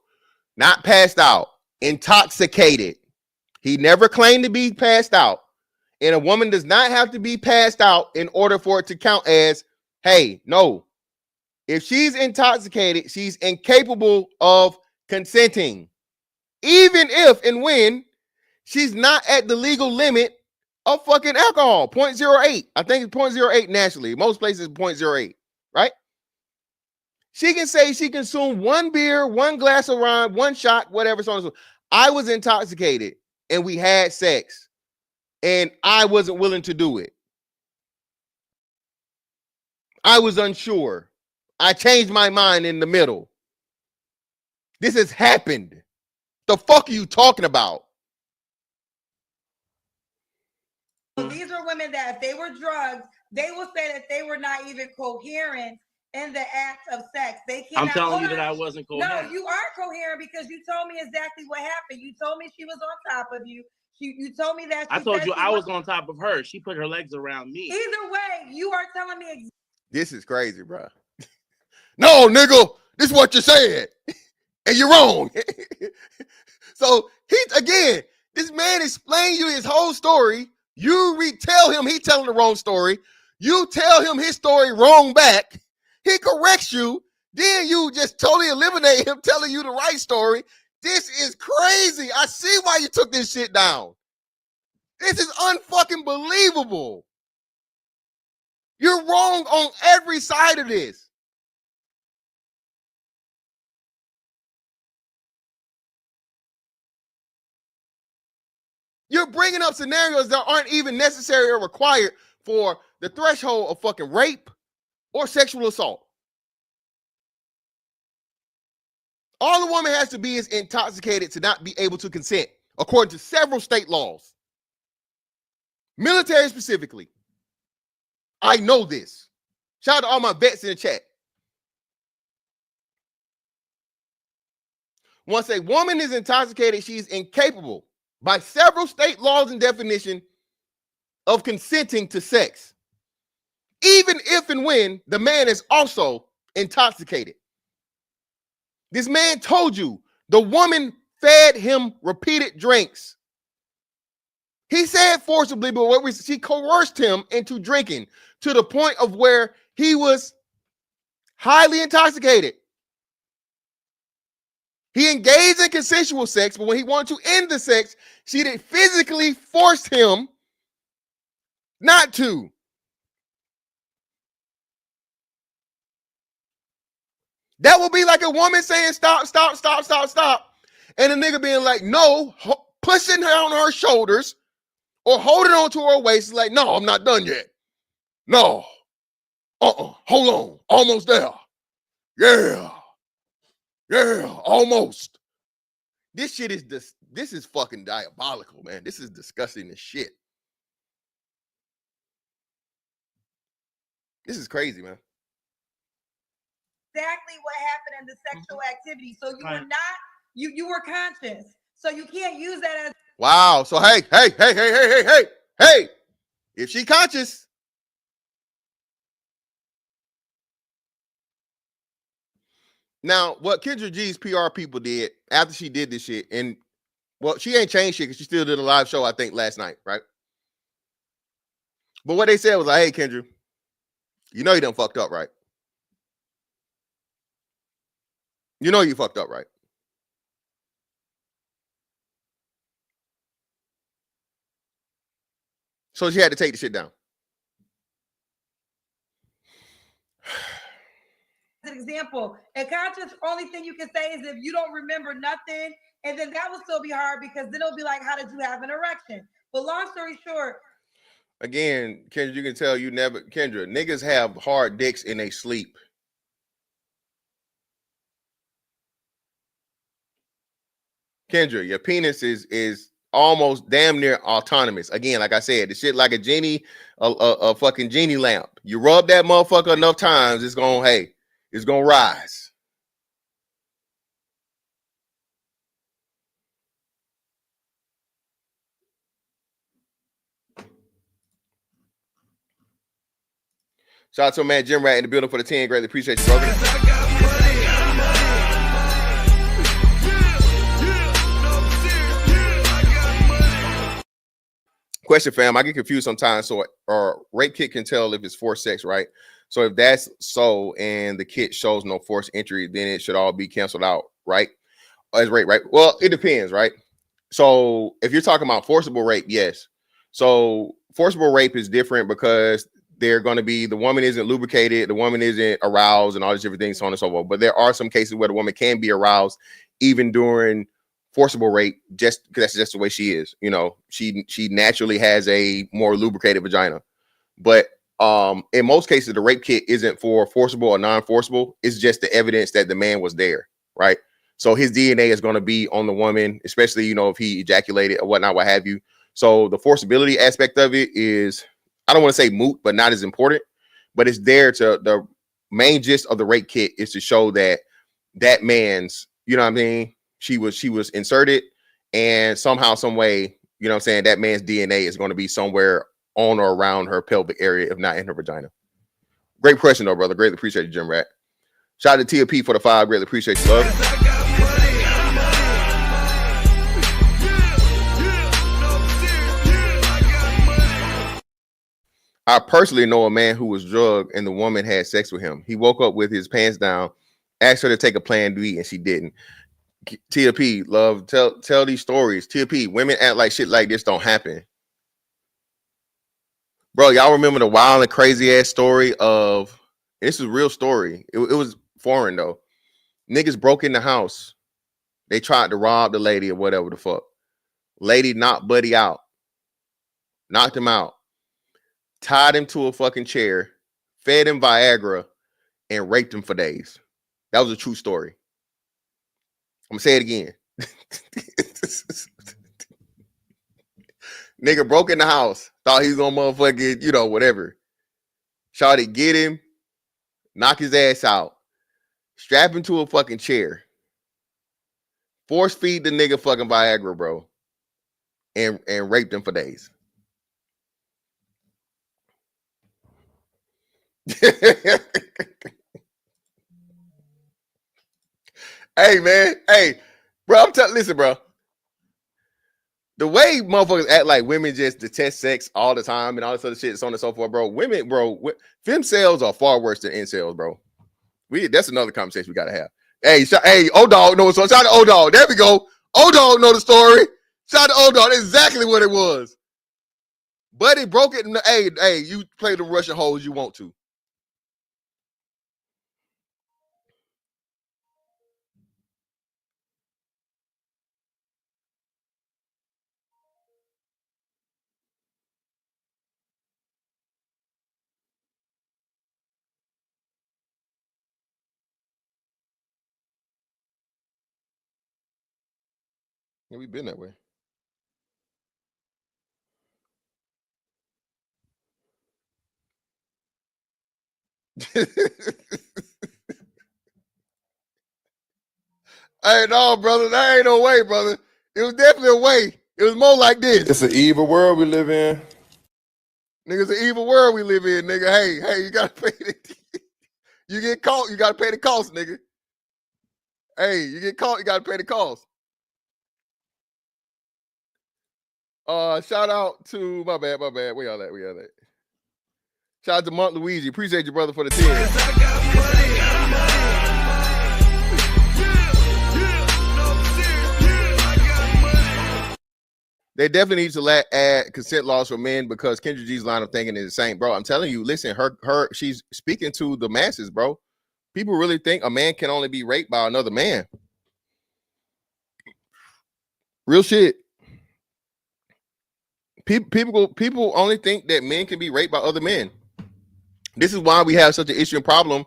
not passed out, intoxicated. He never claimed to be passed out. And a woman does not have to be passed out in order for it to count as, hey, no. If she's intoxicated, she's incapable of consenting. Even if and when she's not at the legal limit of fucking alcohol, 0.08. I think it's 0.08 nationally. Most places 0.08, right? She can say she consumed 1 beer, 1 glass of wine, 1 shot, whatever. So on and so. I was intoxicated and we had sex and I wasn't willing to do it. I was unsure. I changed my mind in the middle. This has happened. The fuck are you talking about? These are women that if they were drugged, they will say that they were not even coherent in the act of sex. They cannot. I'm telling you that I wasn't coherent. No, you are coherent because you told me exactly what happened. You told me she was on top of you. You told me that. I told you I was on top of her. She put her legs around me. Either way, you are telling me. This is crazy, bro. No, nigga, this is what you said. And you're wrong. So again, this man explained you his whole story. You retell him he telling the wrong story. You tell him his story wrong back. He corrects you. Then you just totally eliminate him telling you the right story. This is crazy. I see why you took this shit down. This is unfucking believable. You're wrong on every side of this. You're bringing up scenarios that aren't even necessary or required for the threshold of fucking rape or sexual assault. All the woman has to be is intoxicated to not be able to consent, according to several state laws. Military specifically. I know this. Shout out to all my vets in the chat. Once a woman is intoxicated, she's incapable by several state laws and definition of consenting to sex, even if and when the man is also intoxicated. This man told you the woman fed him repeated drinks. He said forcibly, but she coerced him into drinking to the point of where he was highly intoxicated. He engaged in consensual sex, but when he wanted to end the sex, she did physically force him not to. That would be like a woman saying stop, stop, stop, stop, stop. And a nigga being like, no, pushing her on her shoulders or holding on to her waist. Like, no, I'm not done yet. No. Hold on. Almost there. Yeah. Yeah. Almost. This shit is this is fucking diabolical, man. This is disgusting as shit. This is crazy, man. Exactly what happened in the sexual activity. So you were not, you were conscious. So you can't use that as wow. So hey, if she conscious. Now, what Kendra G's PR people did after she did this shit, and well, she ain't changed shit because she still did a live show, I think, last night, right? But what they said was like, hey, Kendra, you know you done fucked up, right? You know you fucked up, right? So she had to take the shit down. an example. And conscious, only thing you can say is if you don't remember nothing, and then that will still be hard because then it'll be like, how did you have an erection? But long story short. Again, Kendra, you can tell you never, Kendra, niggas have hard dicks in they sleep. Kendra, your penis is almost damn near autonomous. Again, like I said, the shit like a genie, a fucking genie lamp. You rub that motherfucker enough times, it's gonna rise. Shout out to man Jim Rat in the building for the 10. Greatly appreciate you, brother. Question, fam. I get confused sometimes. So, rape kit can tell if it's forced sex, right? So, if that's so, and the kit shows no forced entry, then it should all be canceled out, right? As rape, right? Well, it depends, right? So, if you're talking about forcible rape, yes. So, forcible rape is different because they're going to be, the woman isn't lubricated, the woman isn't aroused, and all these different things, so on and so forth. But there are some cases where the woman can be aroused even during forcible rape, just because that's just the way she is. You know, she naturally has a more lubricated vagina. But in most cases, the rape kit isn't for forcible or non-forcible. It's just the evidence that the man was there, right? So his DNA is going to be on the woman, especially, you know, if he ejaculated or whatnot, what have you. So the forcibility aspect of it is, I don't want to say moot, but not as important. But it's there to, the main gist of the rape kit is to show that that man's, you know what I mean? She was inserted, and somehow, some way, you know what I'm saying, that man's DNA is going to be somewhere on or around her pelvic area, if not in her vagina. Great question, though, brother. Greatly appreciate you, Jim Rat. Shout out to TLP for the 5. Greatly appreciate you, love. I personally know a man who was drugged and the woman had sex with him. He woke up with his pants down, asked her to take a Plan B, and she didn't. TLP, love, tell these stories. TLP, women act like shit like this don't happen. Bro, y'all remember the wild and crazy ass story of, this is a real story. It was foreign though. Niggas broke in the house. They tried to rob the lady or whatever the fuck. Lady knocked Buddy out. Knocked him out. Tied him to a fucking chair. Fed him Viagra. And raped him for days. That was a true story. I'm gonna say it again. Nigga broke in the house. Thought he was gonna motherfucking, you know, whatever. Shawty get him. Knock his ass out. Strap him to a fucking chair. Force feed the nigga fucking Viagra, bro. And raped him for days. Hey, man. Hey, bro, listen, bro. The way motherfuckers act like women just detest sex all the time and all this other shit, so on and so forth, bro. Women, bro, femcells are far worse than incels, bro. That's another conversation we gotta have. Hey, old dog knows. So shout out to old dog. There we go. Old dog know the story. Shout out to old dog. That's exactly what it was. Buddy broke it. Hey, you play the Russian holes you want to. Yeah, we've been that way. Hey, no, brother, that ain't no way, brother. It was definitely a way. It was more like this. It's an evil world we live in. Nigga, it's an evil world we live in, nigga. Hey, you gotta pay it. You get caught, you gotta pay the cost, nigga. Hey, you get caught, you gotta pay the cost. Shout out to my bad. Where y'all at? Shout out to Monk Luigi. Appreciate you, brother, for the 10. They definitely need to add consent laws for men because Kendra G's line of thinking is the same, bro. I'm telling you, listen, she's speaking to the masses, bro. People really think a man can only be raped by another man. Real shit. People only think that men can be raped by other men. This is why we have such an issue and problem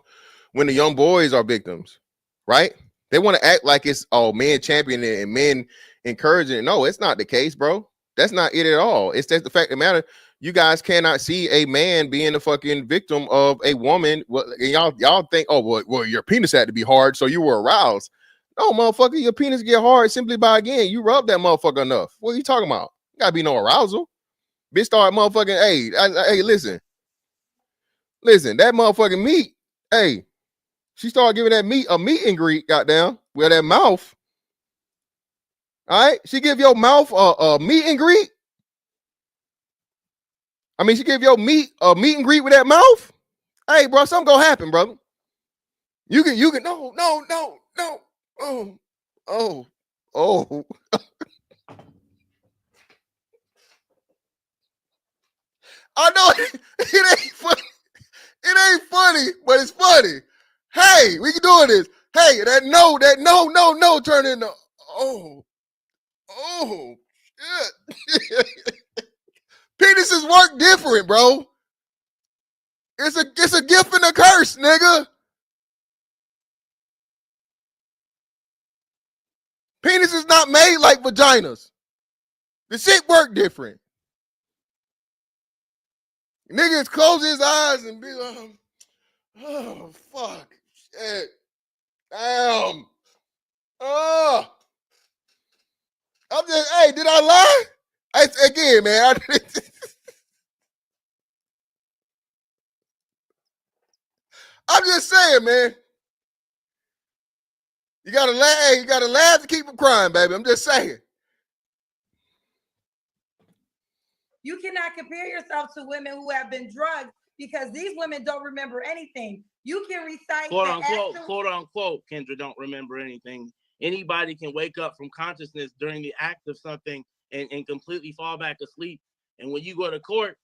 when the young boys are victims, right? They want to act like it's men championing it and men encouraging it. No, it's not the case, bro. That's not it at all. It's just the fact of the matter. You guys cannot see a man being a fucking victim of a woman. Well, y'all think, well, your penis had to be hard, so you were aroused. No, motherfucker, your penis get hard simply by, again, you rub that motherfucker enough. What are you talking about? Gotta be no arousal. Bitch start motherfucking, hey, listen, that motherfucking meat, hey, she started giving that meat a meet and greet, goddamn, with that mouth. All right, she give your mouth a meet and greet. I mean, she give your meat a meet and greet with that mouth. Hey, bro, something gonna happen, brother. You can, no. Oh. I know it ain't funny. It ain't funny, but it's funny. Hey, we can do this. Hey, that no turn into shit. Penises work different, bro. It's a gift and a curse, nigga. Penis is not made like vaginas. The shit work different. Niggas close his eyes and be like, oh, fuck. Shit. Damn. Oh. I'm just, hey, did I lie? Again, man. I'm just saying, man. You gotta laugh. You gotta laugh to keep from crying, baby. I'm just saying. You cannot compare yourself to women who have been drugged because these women don't remember anything. You can recite quote unquote, Kendra don't remember anything. Anybody can wake up from consciousness during the act of something and completely fall back asleep. And when you go to court,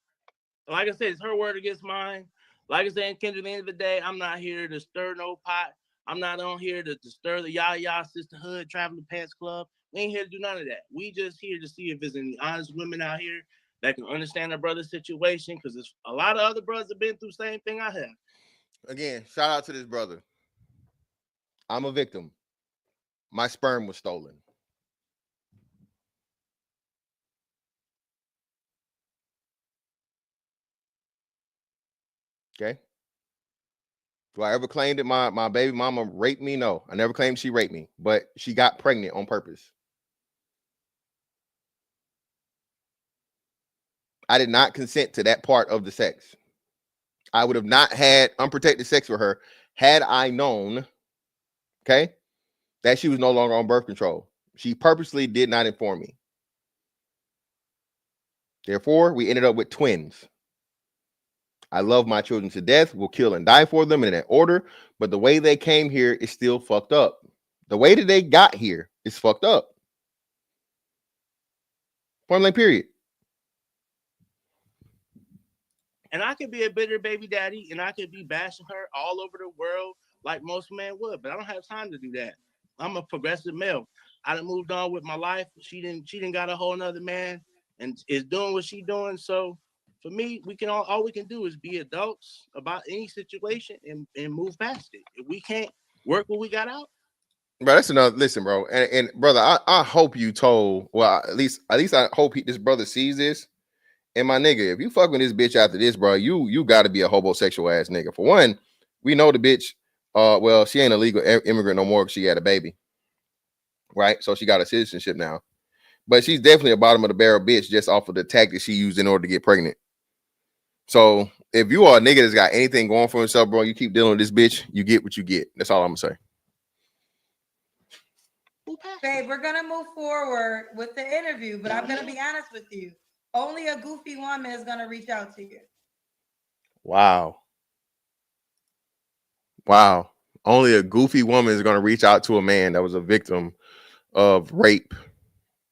like I said, it's her word against mine. Like I said, Kendra, at the end of the day, I'm not here to stir no pot. I'm not on here to stir the Yaya Sisterhood, Traveling Pants Club. We ain't here to do none of that. We just here to see if there's any honest women out here that can understand their brother's situation, because there's a lot of other brothers have been through the same thing I have. Again, shout out to this brother. I'm a victim. My sperm was stolen. Okay. Do I ever claim that my baby mama raped me? No, I never claimed she raped me, but she got pregnant on purpose. I did not consent to that part of the sex. I would have not had unprotected sex with her had I known, okay, that she was no longer on birth control. She purposely did not inform me. Therefore, we ended up with twins. I love my children to death, will kill and die for them in that order, but the way they came here is still fucked up. The way that they got here is fucked up. Point blank, period. And I could be a bitter baby daddy, and I could be bashing her all over the world like most men would, but I don't have time to do that. I'm a progressive male. I done moved on with my life. She didn't got a whole nother man and is doing what she doing. So for me, we can all we can do is be adults about any situation and move past it. If we can't work what we got out, Bro, that's another. Listen, bro, and brother, I hope you told. Well, at least I hope this brother sees this. And my nigga, if you fuck with this bitch after this, bro, you got to be a homosexual ass nigga. For one, we know the bitch. Well, she ain't a legal immigrant no more because she had a baby, right? So she got a citizenship now. But she's definitely a bottom of the barrel bitch just off of the tactics she used in order to get pregnant. So if you are a nigga that's got anything going for himself, bro, you keep dealing with this bitch, you get what you get. That's all I'm gonna say. Babe, we're gonna move forward with the interview, but I'm gonna be honest with you. Only a goofy woman is gonna reach out to you. Wow. Only a goofy woman is gonna reach out to a man that was a victim of rape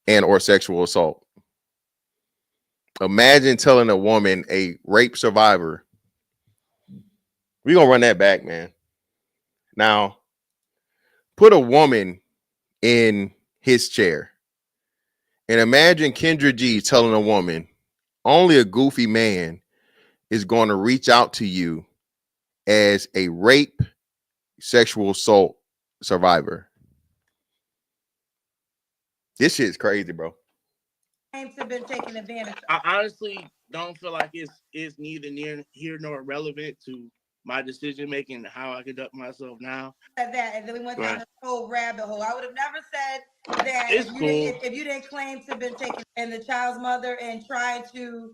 and or sexual assault. Imagine telling a woman, a rape survivor. We're gonna run that back, man. Now, put a woman in his chair. And imagine Kendra G telling a woman, only a goofy man is going to reach out to you as a rape, sexual assault survivor. This shit is crazy, bro. Claims have been taken advantage of. I honestly don't feel like it's neither near here nor relevant to my decision making, how I conduct myself now. That and then we went down this whole rabbit hole. I would have never said that It's if you didn't claim to have been taken and the child's mother and tried to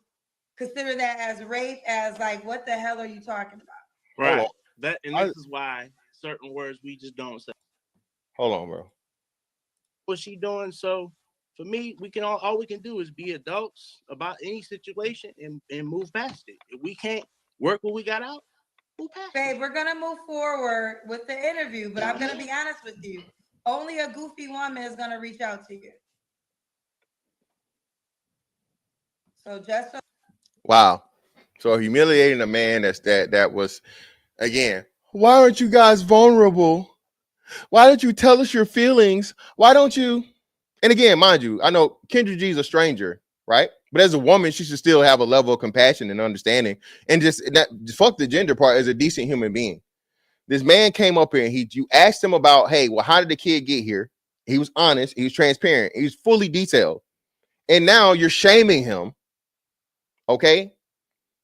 consider that as rape, as like, what the hell are you talking about? Right. That and this is why certain words we just don't say. Hold on, bro. What's she doing? So for me, we can all we can do is be adults about any situation and move past it. If we can't work what we got out, move past it. Babe, we're gonna move forward with the interview, but I'm gonna be honest with you. Only a goofy woman is gonna reach out to you. So just so wow. So humiliating a man that was, again, why aren't you guys vulnerable? Why don't you tell us your feelings? Why don't you? And again, mind you, I know Kendra G is a stranger, right? But as a woman, she should still have a level of compassion and understanding, and just fuck the gender part, as a decent human being. This man came up here and you asked him about, hey, well, how did the kid get here? He was honest, he was transparent, he was fully detailed. And now you're shaming him, okay?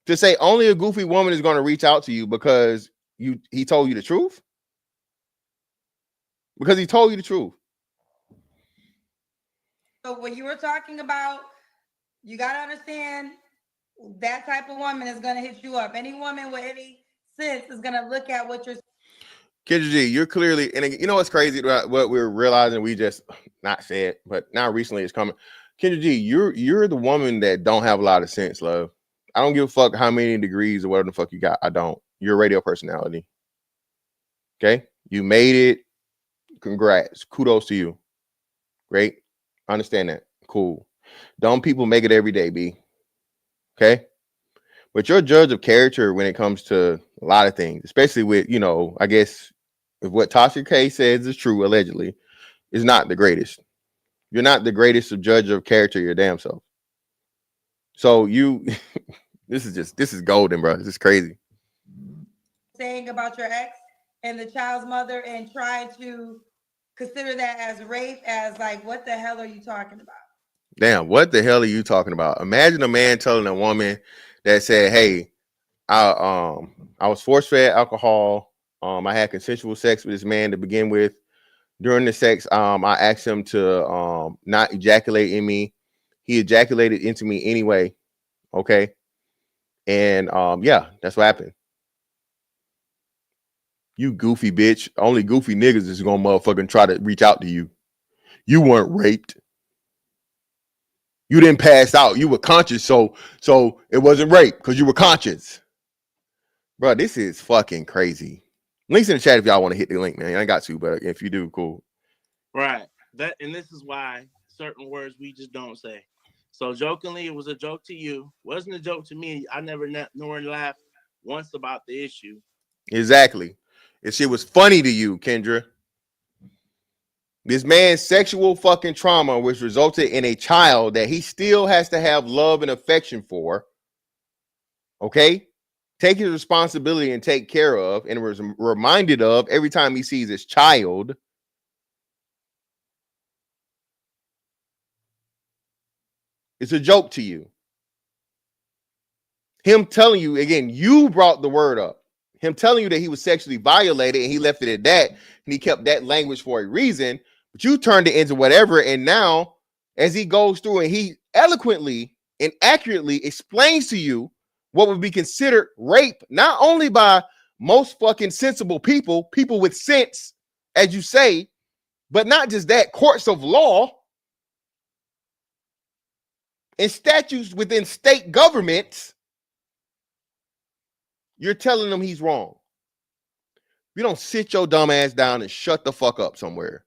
To say only a goofy woman is going to reach out to you because he told you the truth? Because he told you the truth. So when you were talking about, you got to understand that type of woman is going to hit you up. Any woman with any sense is going to look at what you're saying. Kendra G, you're clearly, and you know what's crazy about what we're realizing, we just not said, but now recently it's coming. Kendra G, you're the woman that don't have a lot of sense, love. I don't give a fuck how many degrees or whatever the fuck you got. I don't. You're a radio personality. Okay? You made it. Congrats. Kudos to you. Great. I understand that. Cool. Dumb people make it every day, B. Okay? But you're a judge of character when it comes to a lot of things, especially with, I guess if what Tasha K says is true, allegedly, is not the greatest. You're not the greatest of judge of character, your damn self. So this is golden, bro. This is crazy. Saying about your ex and the child's mother and trying to consider that as rape, as like, what the hell are you talking about? Damn, what the hell are you talking about? Imagine a man telling a woman that said, hey, I was force-fed alcohol. I had consensual sex with this man to begin with. During the sex, I asked him to not ejaculate in me. He ejaculated into me anyway. Okay. And yeah, that's what happened. You goofy bitch. Only goofy niggas is gonna motherfucking try to reach out to you. You weren't raped. You didn't pass out. You were conscious, so it wasn't rape because you were conscious. Bro, this is fucking crazy. Links in the chat if y'all want to hit the link, man. I got to, but if you do, cool. Right. And this is why certain words we just don't say. So jokingly, it was a joke to you. Wasn't a joke to me. I never nor laughed once about the issue. Exactly. If shit was funny to you, Kendra. This man's sexual fucking trauma, which resulted in a child that he still has to have love and affection for. Okay? Take his responsibility and take care of, and was reminded of every time he sees his child. It's a joke to you. Him telling you, again, you brought the word up. Him telling you that he was sexually violated and he left it at that, and he kept that language for a reason, but you turned it into whatever. And now, as he goes through and he eloquently and accurately explains to you what would be considered rape, not only by most fucking sensible people with sense, as you say, but not just that, courts of law and statutes within state governments, you're telling them he's wrong. You don't sit your dumb ass down and shut the fuck up somewhere.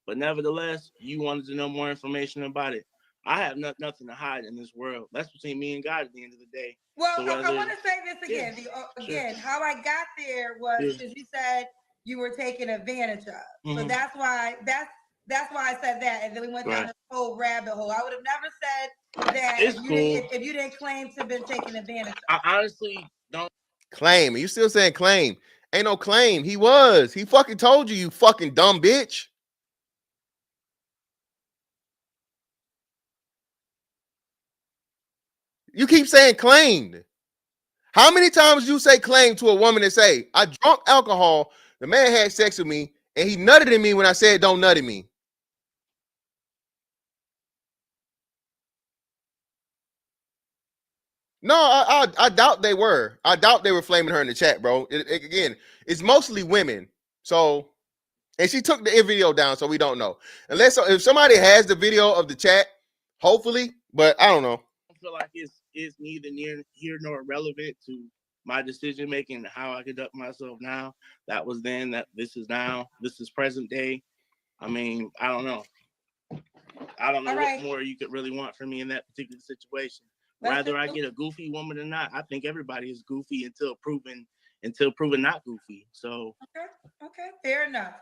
But nevertheless, you wanted to know more information about it. I have nothing to hide in this world. That's between me and God at the end of the day. Well, So I want to say this again. Sure. How I got there was because you said you were taken advantage of. So that's why I said that, and then we went down this whole rabbit hole. I would have never said that if you didn't claim to have been taken advantage of. I honestly don't claim. You still saying claim? Ain't no claim. He was. He fucking told you, you fucking dumb bitch. You keep saying claimed. How many times you say claim to a woman and say, I drunk alcohol, the man had sex with me, and he nutted in me when I said don't nut in me? No, I doubt they were. I doubt they were flaming her in the chat, bro. Again, it's mostly women. So, and she took the video down, so we don't know. Unless if somebody has the video of the chat, hopefully, but I don't know. I feel like it's neither near here nor relevant to my decision making, how I conduct myself now. That was then, this is now, this is present day. I mean, I don't know. I don't know what more you could really want from me in that particular situation. Whether I get a goofy woman or not, I think everybody is goofy until proven not goofy. So okay, fair enough.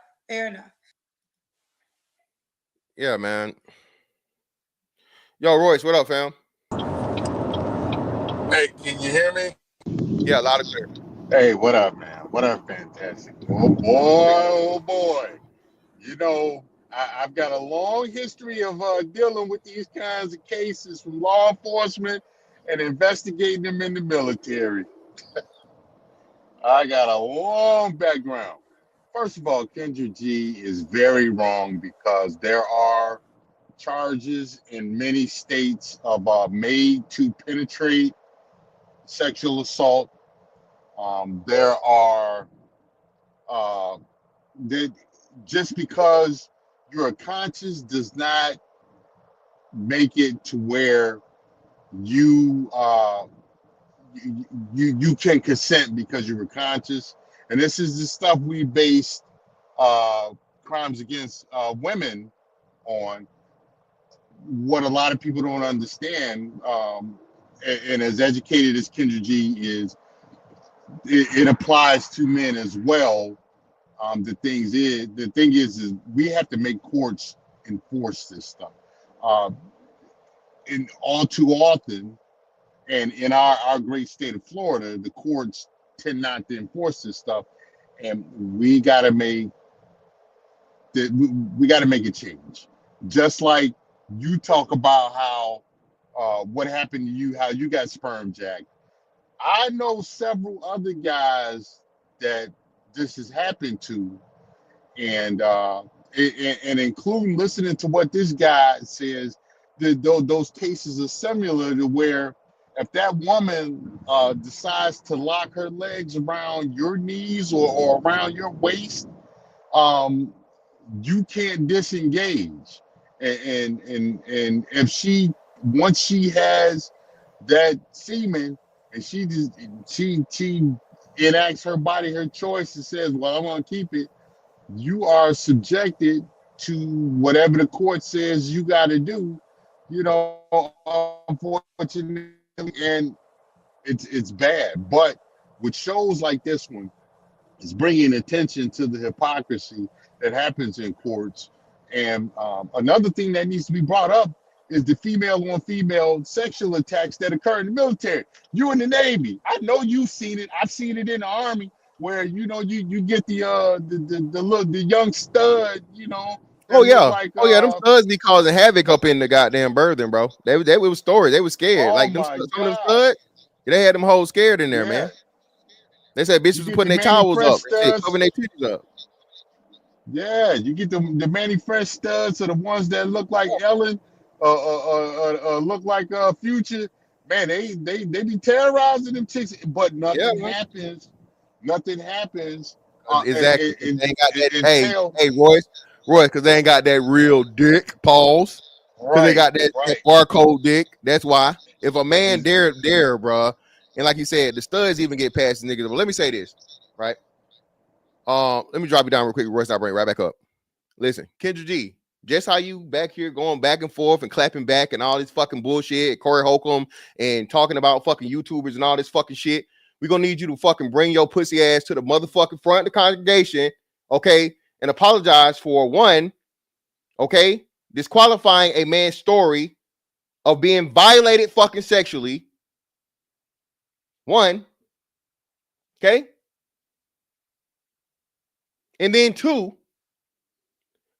Yeah, man. Yo, Royce, what up, fam? Hey, can you hear me? Yeah, loud and clear. Hey, what up, man? What up, fantastic? Oh boy. You know, I've got a long history of dealing with these kinds of cases from law enforcement and investigating them in the military. I got a long background. First of all, Kendra G is very wrong because there are charges in many states of made to penetrate sexual assault. There are just because you're conscious does not make it to where you can consent because you were conscious. And this is the stuff we based crimes against women on. What a lot of people don't understand, and as educated as Kendra G is, it applies to men as well. The thing is we have to make courts enforce this stuff. And all too often, and in our great state of Florida, the courts tend not to enforce this stuff, and we got to make a change. Just like you talk about how what happened to you, how you got sperm jacked. I know several other guys that this has happened to, and including listening to what this guy says, those cases are similar to where if that woman decides to lock her legs around your knees or around your waist, you can't disengage. And if once she has that semen and she enacts her body, her choice, and says, well, I want to keep it, you are subjected to whatever the court says you got to do, unfortunately, and it's bad. But with shows like this one, it's bringing attention to the hypocrisy that happens in courts. And another thing that needs to be brought up is the female on female sexual attacks that occur in the military. You in the Navy, I know you've seen it. I've seen it in the Army, where you get the young stud, Oh that look yeah, like them studs be causing havoc up in the goddamn birthing, bro. They was stories. They was scared. oh Like my some of them God. studs, they had them hoes scared in there, Yeah. man. They said bitches You was get putting the their Manny towels Fresh up and shit, studs. covering their titties up. Yeah, you get the Manny Fresh studs, or the ones that look like Ellen, look like Future. Man, they be terrorizing them chicks, but Yeah, nothing man. happens. Nothing happens Exactly. They ain't got that. until Hey, Royce, because they ain't got that real dick. Pause. Because they got that barcode dick. That's why. If a man dare, bruh, and like you said, the studs even get past the niggas. But let me say this, right? Let me drop you down real quick, Royce. I'll bring it right back up. Listen, Kendra G, just how you back here going back and forth and clapping back and all this fucking bullshit, Corey Holcomb, and talking about fucking YouTubers and all this fucking shit. We're gonna need you to fucking bring your pussy ass to the motherfucking front of the congregation, okay, and apologize for one, okay, disqualifying a man's story of being violated fucking sexually. One, okay, and then two,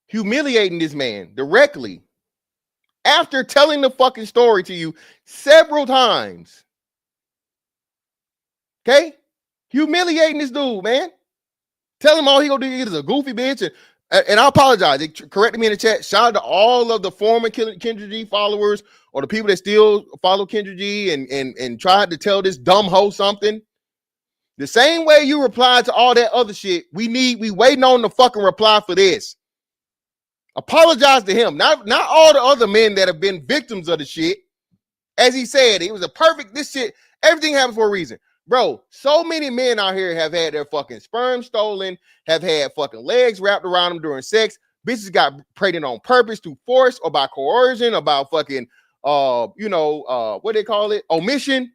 humiliating this man directly after telling the fucking story to you several times. Okay? Humiliating this dude, man. Tell him all he gonna do is a goofy bitch. And I apologize. They corrected me in the chat. Shout out to all of the former Kendra G followers or the people that still follow Kendra G and tried to tell this dumb hoe something. The same way you replied to all that other shit, we waiting on the fucking reply for this. Apologize to him, not all the other men that have been victims of the shit. As he said, it was a perfect, this shit, everything happened for a reason. Bro, so many men out here have had their fucking sperm stolen, have had fucking legs wrapped around them during sex. Bitches got pregnant on purpose through force or by coercion, or by fucking, what they call it? Omission.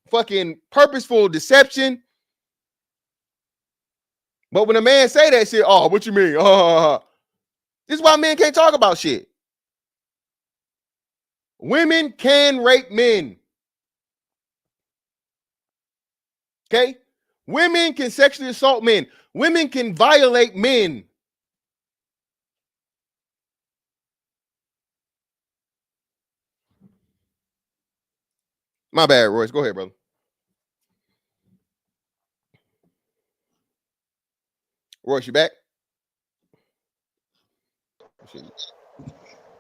Fucking purposeful deception. But when a man say that shit, oh, what you mean? This is why men can't talk about shit. Women can rape men. Okay? Women can sexually assault men. Women can violate men. My bad, Royce. Go ahead, brother. Royce, you back?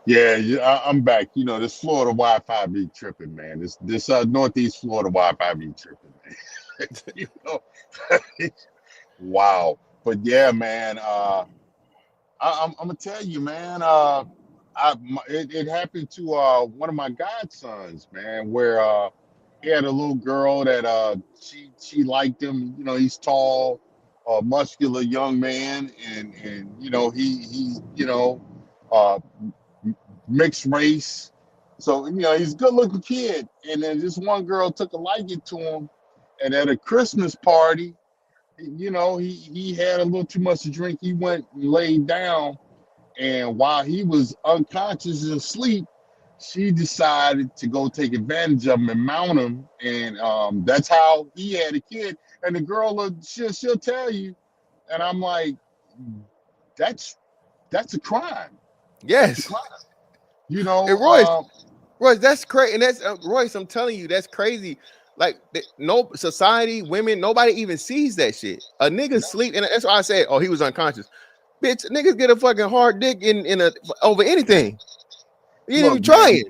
Yeah, I'm back. You know, this Florida Wi-Fi be tripping, man. This Northeast Florida Wi-Fi be tripping, man. You know, wow. But yeah, man. I'm gonna tell you, man. It happened to one of my godsons, man, where he had a little girl that she liked him. You know, he's tall, muscular young man, and you know he mixed race. So, you know, he's a good looking kid. And then this one girl took a liking to him. And at a Christmas party, you know, he had a little too much to drink. He went and laid down. And while he was unconscious and asleep, she decided to go take advantage of him and mount him. And that's how he had a kid. And the girl, she'll tell you. And I'm like, that's a crime. Yes. That's a crime. You know, and Royce, that's crazy. And that's Royce, I'm telling you, that's crazy. Like, no society, women, nobody even sees that shit. A nigga sleep, and that's why I said, oh, he was unconscious. Bitch, niggas get a fucking hard dick over anything. You didn't even try it.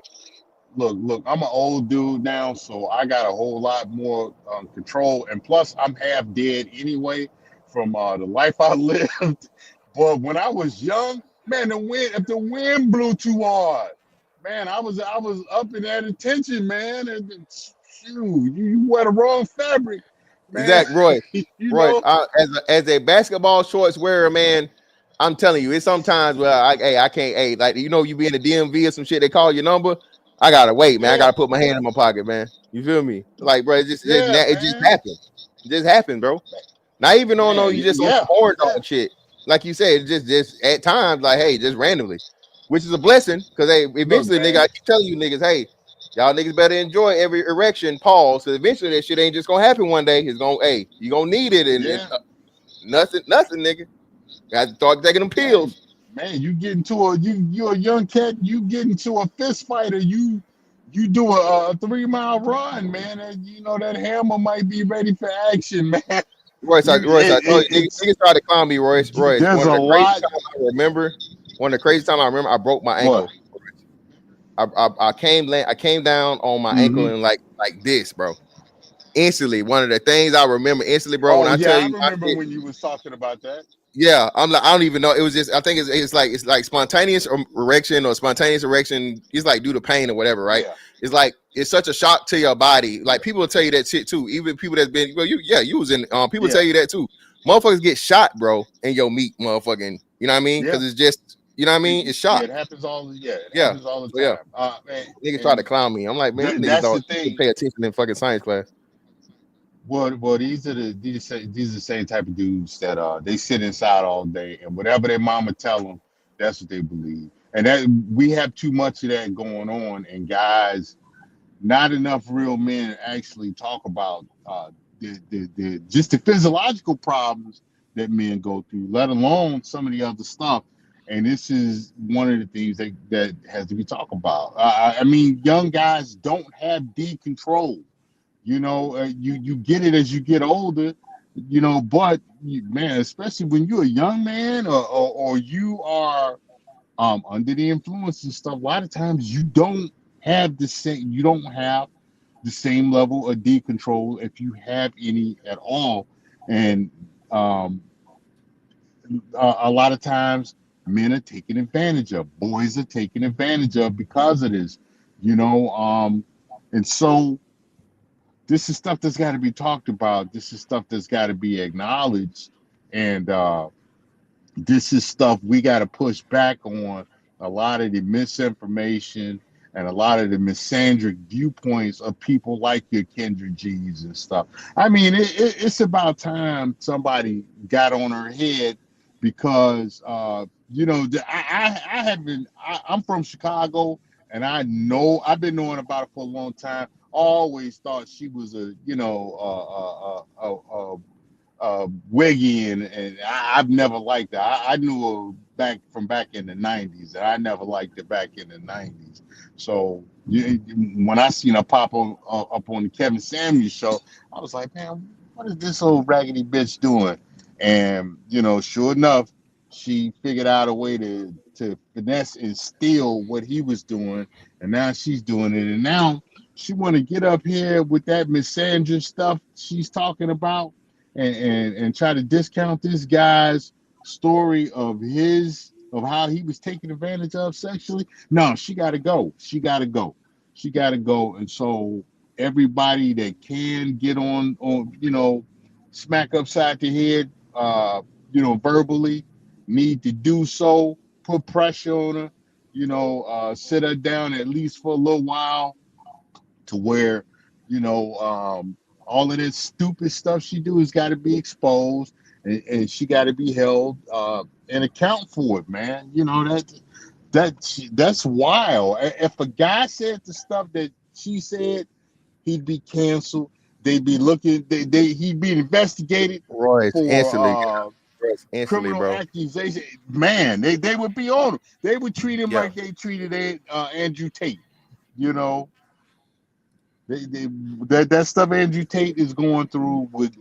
Look, I'm an old dude now, so I got a whole lot more control. And plus, I'm half dead anyway from the life I lived. But when I was young, man, if the wind blew too hard, man, I was up in that attention, man. And shoot, you wear the wrong fabric, man. Exactly, Roy. Roy, as a basketball shorts wearer, man, I'm telling you, it's sometimes where I can't, like, you know, you be in the DMV or some shit, they call your number. I gotta wait, man. I gotta put my hand in my pocket, man. You feel me? Like, bro, it just happened. It just happened, bro. Not even on you just on board dog shit. Like you said, just at times, like, hey, just randomly, which is a blessing, because hey, eventually, nigga, I keep telling you niggas, hey, y'all niggas better enjoy every erection. Pause. So eventually, that shit ain't just gonna happen one day. It's gonna, hey, you gonna need it, and nothing, nigga. I start taking them pills. Man, you get into you're a young cat. You get into a fist fight, or you do a 3-mile run, man. And you know that hammer might be ready for action, man. Royce, I told you, niggas tried to clown me, Royce. There's a lot. One of the crazy times I remember, I broke my ankle. I came down on my ankle and like this, bro. Instantly, one of the things I remember instantly, bro. When I tell you, I remember when you was talking about that. Yeah, I'm like, I don't even know. It was just, I think it's like spontaneous erection or spontaneous erection. It's like due to pain or whatever, right? Yeah. It's like it's such a shock to your body. Like people will tell you that shit too. Even people that's been, well, you was in. People tell you that too. Motherfuckers get shot, bro, in your meat, motherfucking. You know what I mean? Because it's just, you know what I mean? It's shock. It happens all. Happens all the time. Yeah. Man, niggas try to clown me. I'm like, man, niggas don't pay attention in fucking science class. Well, these are the same type of dudes that they sit inside all day, and whatever their mama tell them, that's what they believe. And that we have too much of that going on, and guys, not enough real men actually talk about the physiological problems that men go through, let alone some of the other stuff. And this is one of the things that has to be talked about. I mean, young guys don't have D control. You know, you get it as you get older, you know, but man, especially when you're a young man or you are under the influence and stuff, a lot of times you don't have the same level of D control, if you have any at all. And a lot of times men are taken advantage of, boys are taken advantage of because of this, you know, and so this is stuff that's got to be talked about. This is stuff that's got to be acknowledged. And this is stuff we got to push back on a lot of the misinformation and a lot of the misandric viewpoints of people like your Kendra G's and stuff. I mean, it's about time somebody got on her head because, you know, I'm from Chicago, and I've been knowing about it for a long time. Always thought she was a wiggy, and I've never liked her. I knew her back in the 90s, and I never liked her back in the 90s. So when I seen her pop up on the Kevin Samuels show, I was like, man, what is this old raggedy bitch doing? And you know, sure enough, she figured out a way to finesse and steal what he was doing, and now she's doing it, and now she want to get up here with that misandrous stuff she's talking about and try to discount this guy's story of how he was taken advantage of sexually. No, she got to go. She got to go. And so everybody that can get on, you know, smack upside the head, you know, verbally, need to do so, put pressure on her, you know, sit her down at least for a little while, to where, you know, all of this stupid stuff she do has got to be exposed, and she got to be held and account for it, man. You know, that's wild. If a guy said the stuff that she said, he'd be canceled. They'd be looking. He'd be investigated for instantly, criminal bro. accusation. Man, they would be on him. They would treat him like they treated Andrew Tate. You know. That stuff Andrew Tate is going through with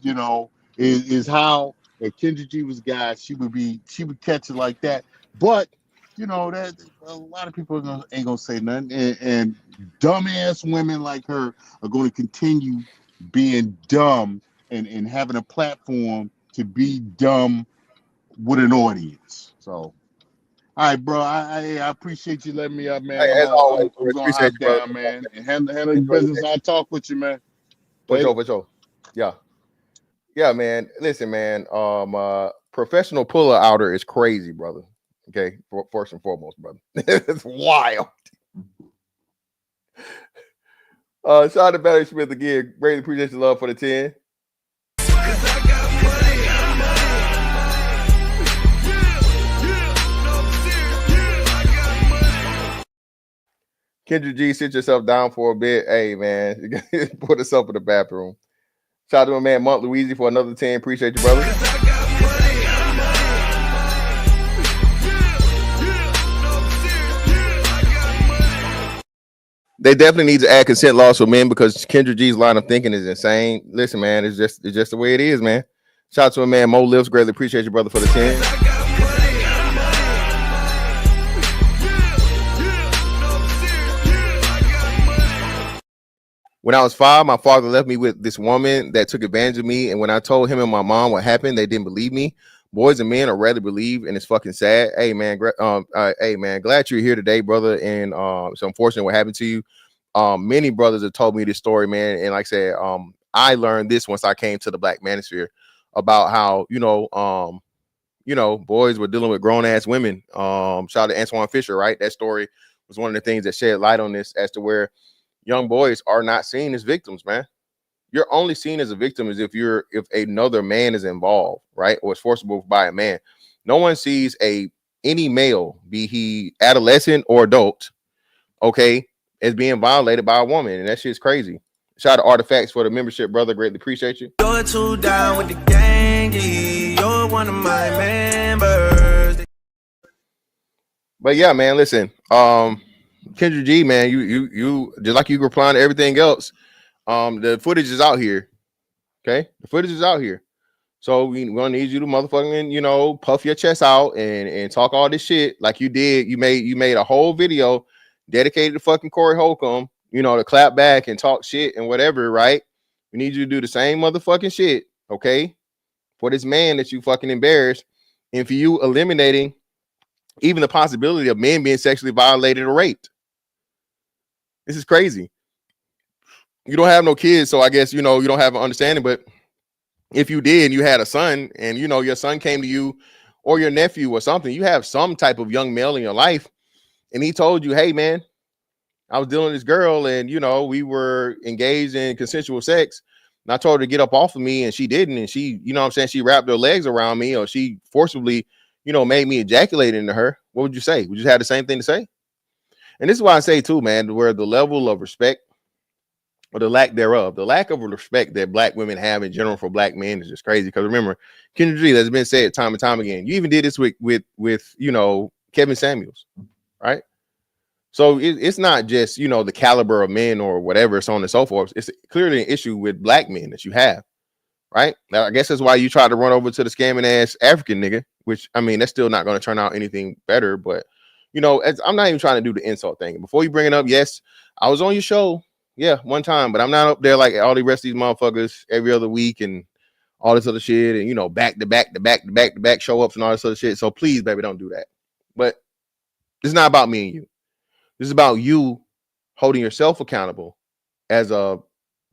you know, is how if Kendra G was guy, she would catch it like that. But you know, that a lot of people ain't gonna say nothing, and dumbass women like her are going to continue being dumb and having a platform to be dumb with an audience. So all right, bro. I appreciate you letting me up, man. Hey, as always, I'm gonna hop down, man, and handle the business. I'll talk with you, man. For sure. Yeah, man. Listen, man. Professional puller outer is crazy, brother. Okay, first and foremost, brother. It's wild. Shout out to Barry Smith again. Greatly appreciate your love for the 10. Kendra G, sit yourself down for a bit. Hey, man, put yourself in the bathroom. Shout out to my man, Monk Louise, for another 10. Appreciate you, brother. They definitely need to add consent laws for men because Kendra G's line of thinking is insane. Listen, man, it's just the way it is, man. Shout out to a man, Mo Lives. Greatly appreciate you, brother, for the 10. When I was 5, my father left me with this woman that took advantage of me. And when I told him and my mom what happened, they didn't believe me. Boys and men are rarely believed, and it's fucking sad. Hey man, glad you're here today, brother. And it's unfortunate what happened to you. Many brothers have told me this story, man. And like I said, I learned this once I came to the Black Manosphere about how, boys were dealing with grown ass women. Shout out to Antoine Fisher, right? That story was one of the things that shed light on this as to where young boys are not seen as victims, man. You're only seen as a victim as if another man is involved, right? Or is forcible by a man. No one sees any male, be he adolescent or adult, okay, as being violated by a woman, and that shit's crazy. Shout out to Artifacts for the membership, brother. Greatly appreciate you. You're too down with the gang. You're one of my members. But yeah, man, listen. Kendra G, man, you just like you replying to everything else. The footage is out here. Okay, the footage is out here. So we're gonna need you to motherfucking, puff your chest out and talk all this shit like you did. You made a whole video dedicated to fucking Corey Holcomb, to clap back and talk shit and whatever, right? We need you to do the same motherfucking shit, okay? For this man that you fucking embarrassed, and for you eliminating even the possibility of men being sexually violated or raped. This is crazy. You don't have no kids, so I guess, you don't have an understanding, but if you did, you had a son and, your son came to you or your nephew or something, you have some type of young male in your life. And he told you, hey, man, I was dealing with this girl and, we were engaged in consensual sex. And I told her to get up off of me and she didn't. And she, she wrapped her legs around me or she forcibly, made me ejaculate into her. What would you say? Would you have the same thing to say? And this is why I say too, man, where the level of respect or the lack thereof, the lack of respect that Black women have in general for Black men is just crazy. Because remember, Kendra G, that's been said time and time again. You even did this with Kevin Samuels, right? So it's not just, the caliber of men or whatever, so on and so forth. It's clearly an issue with Black men that you have, right? Now, I guess that's why you try to run over to the scamming ass African nigga, which, I mean, that's still not going to turn out anything better. But, I'm not even trying to do the insult thing. Before you bring it up, yes, I was on your show. Yeah, one time, but I'm not up there like all the rest of these motherfuckers every other week and all this other shit and, back to back show ups and all this other shit. So please, baby, don't do that. But it's not about me and you. This is about you holding yourself accountable as a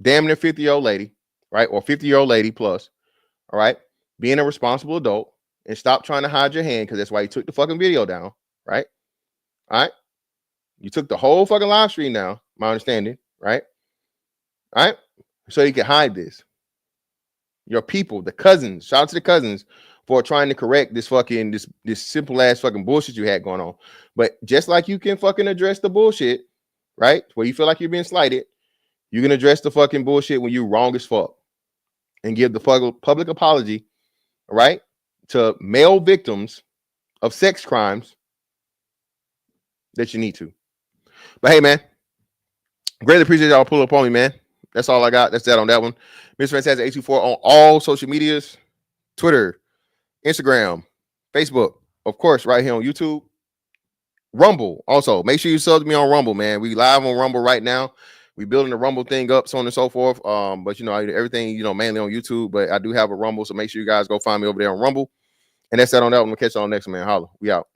damn near 50-year-old lady, right? Or 50-year-old lady plus, all right? Being a responsible adult and stop trying to hide your hand because that's why you took the fucking video down, right? All right? You took the whole fucking live stream down, my understanding, right? All right? So you can hide this. Your people, the cousins, shout out to the cousins for trying to correct this fucking, this simple ass fucking bullshit you had going on. But just like you can fucking address the bullshit, right? Where you feel like you're being slighted, you can address the fucking bullshit when you're wrong as fuck and give the public apology, right? To male victims of sex crimes that you need to. But hey, man, greatly appreciate y'all pulling up on me, man. That's all I got. That's that on that one. Mr. Fantastic 824 on all social medias, Twitter, Instagram, Facebook, of course, right here on YouTube. Rumble. Also, make sure you sub to me on Rumble, man. We live on Rumble right now. We building the Rumble thing up, so on and so forth. But I do everything, mainly on YouTube. But I do have a Rumble, so make sure you guys go find me over there on Rumble. And that's that on that one. We'll catch y'all next, man. Holla. We out.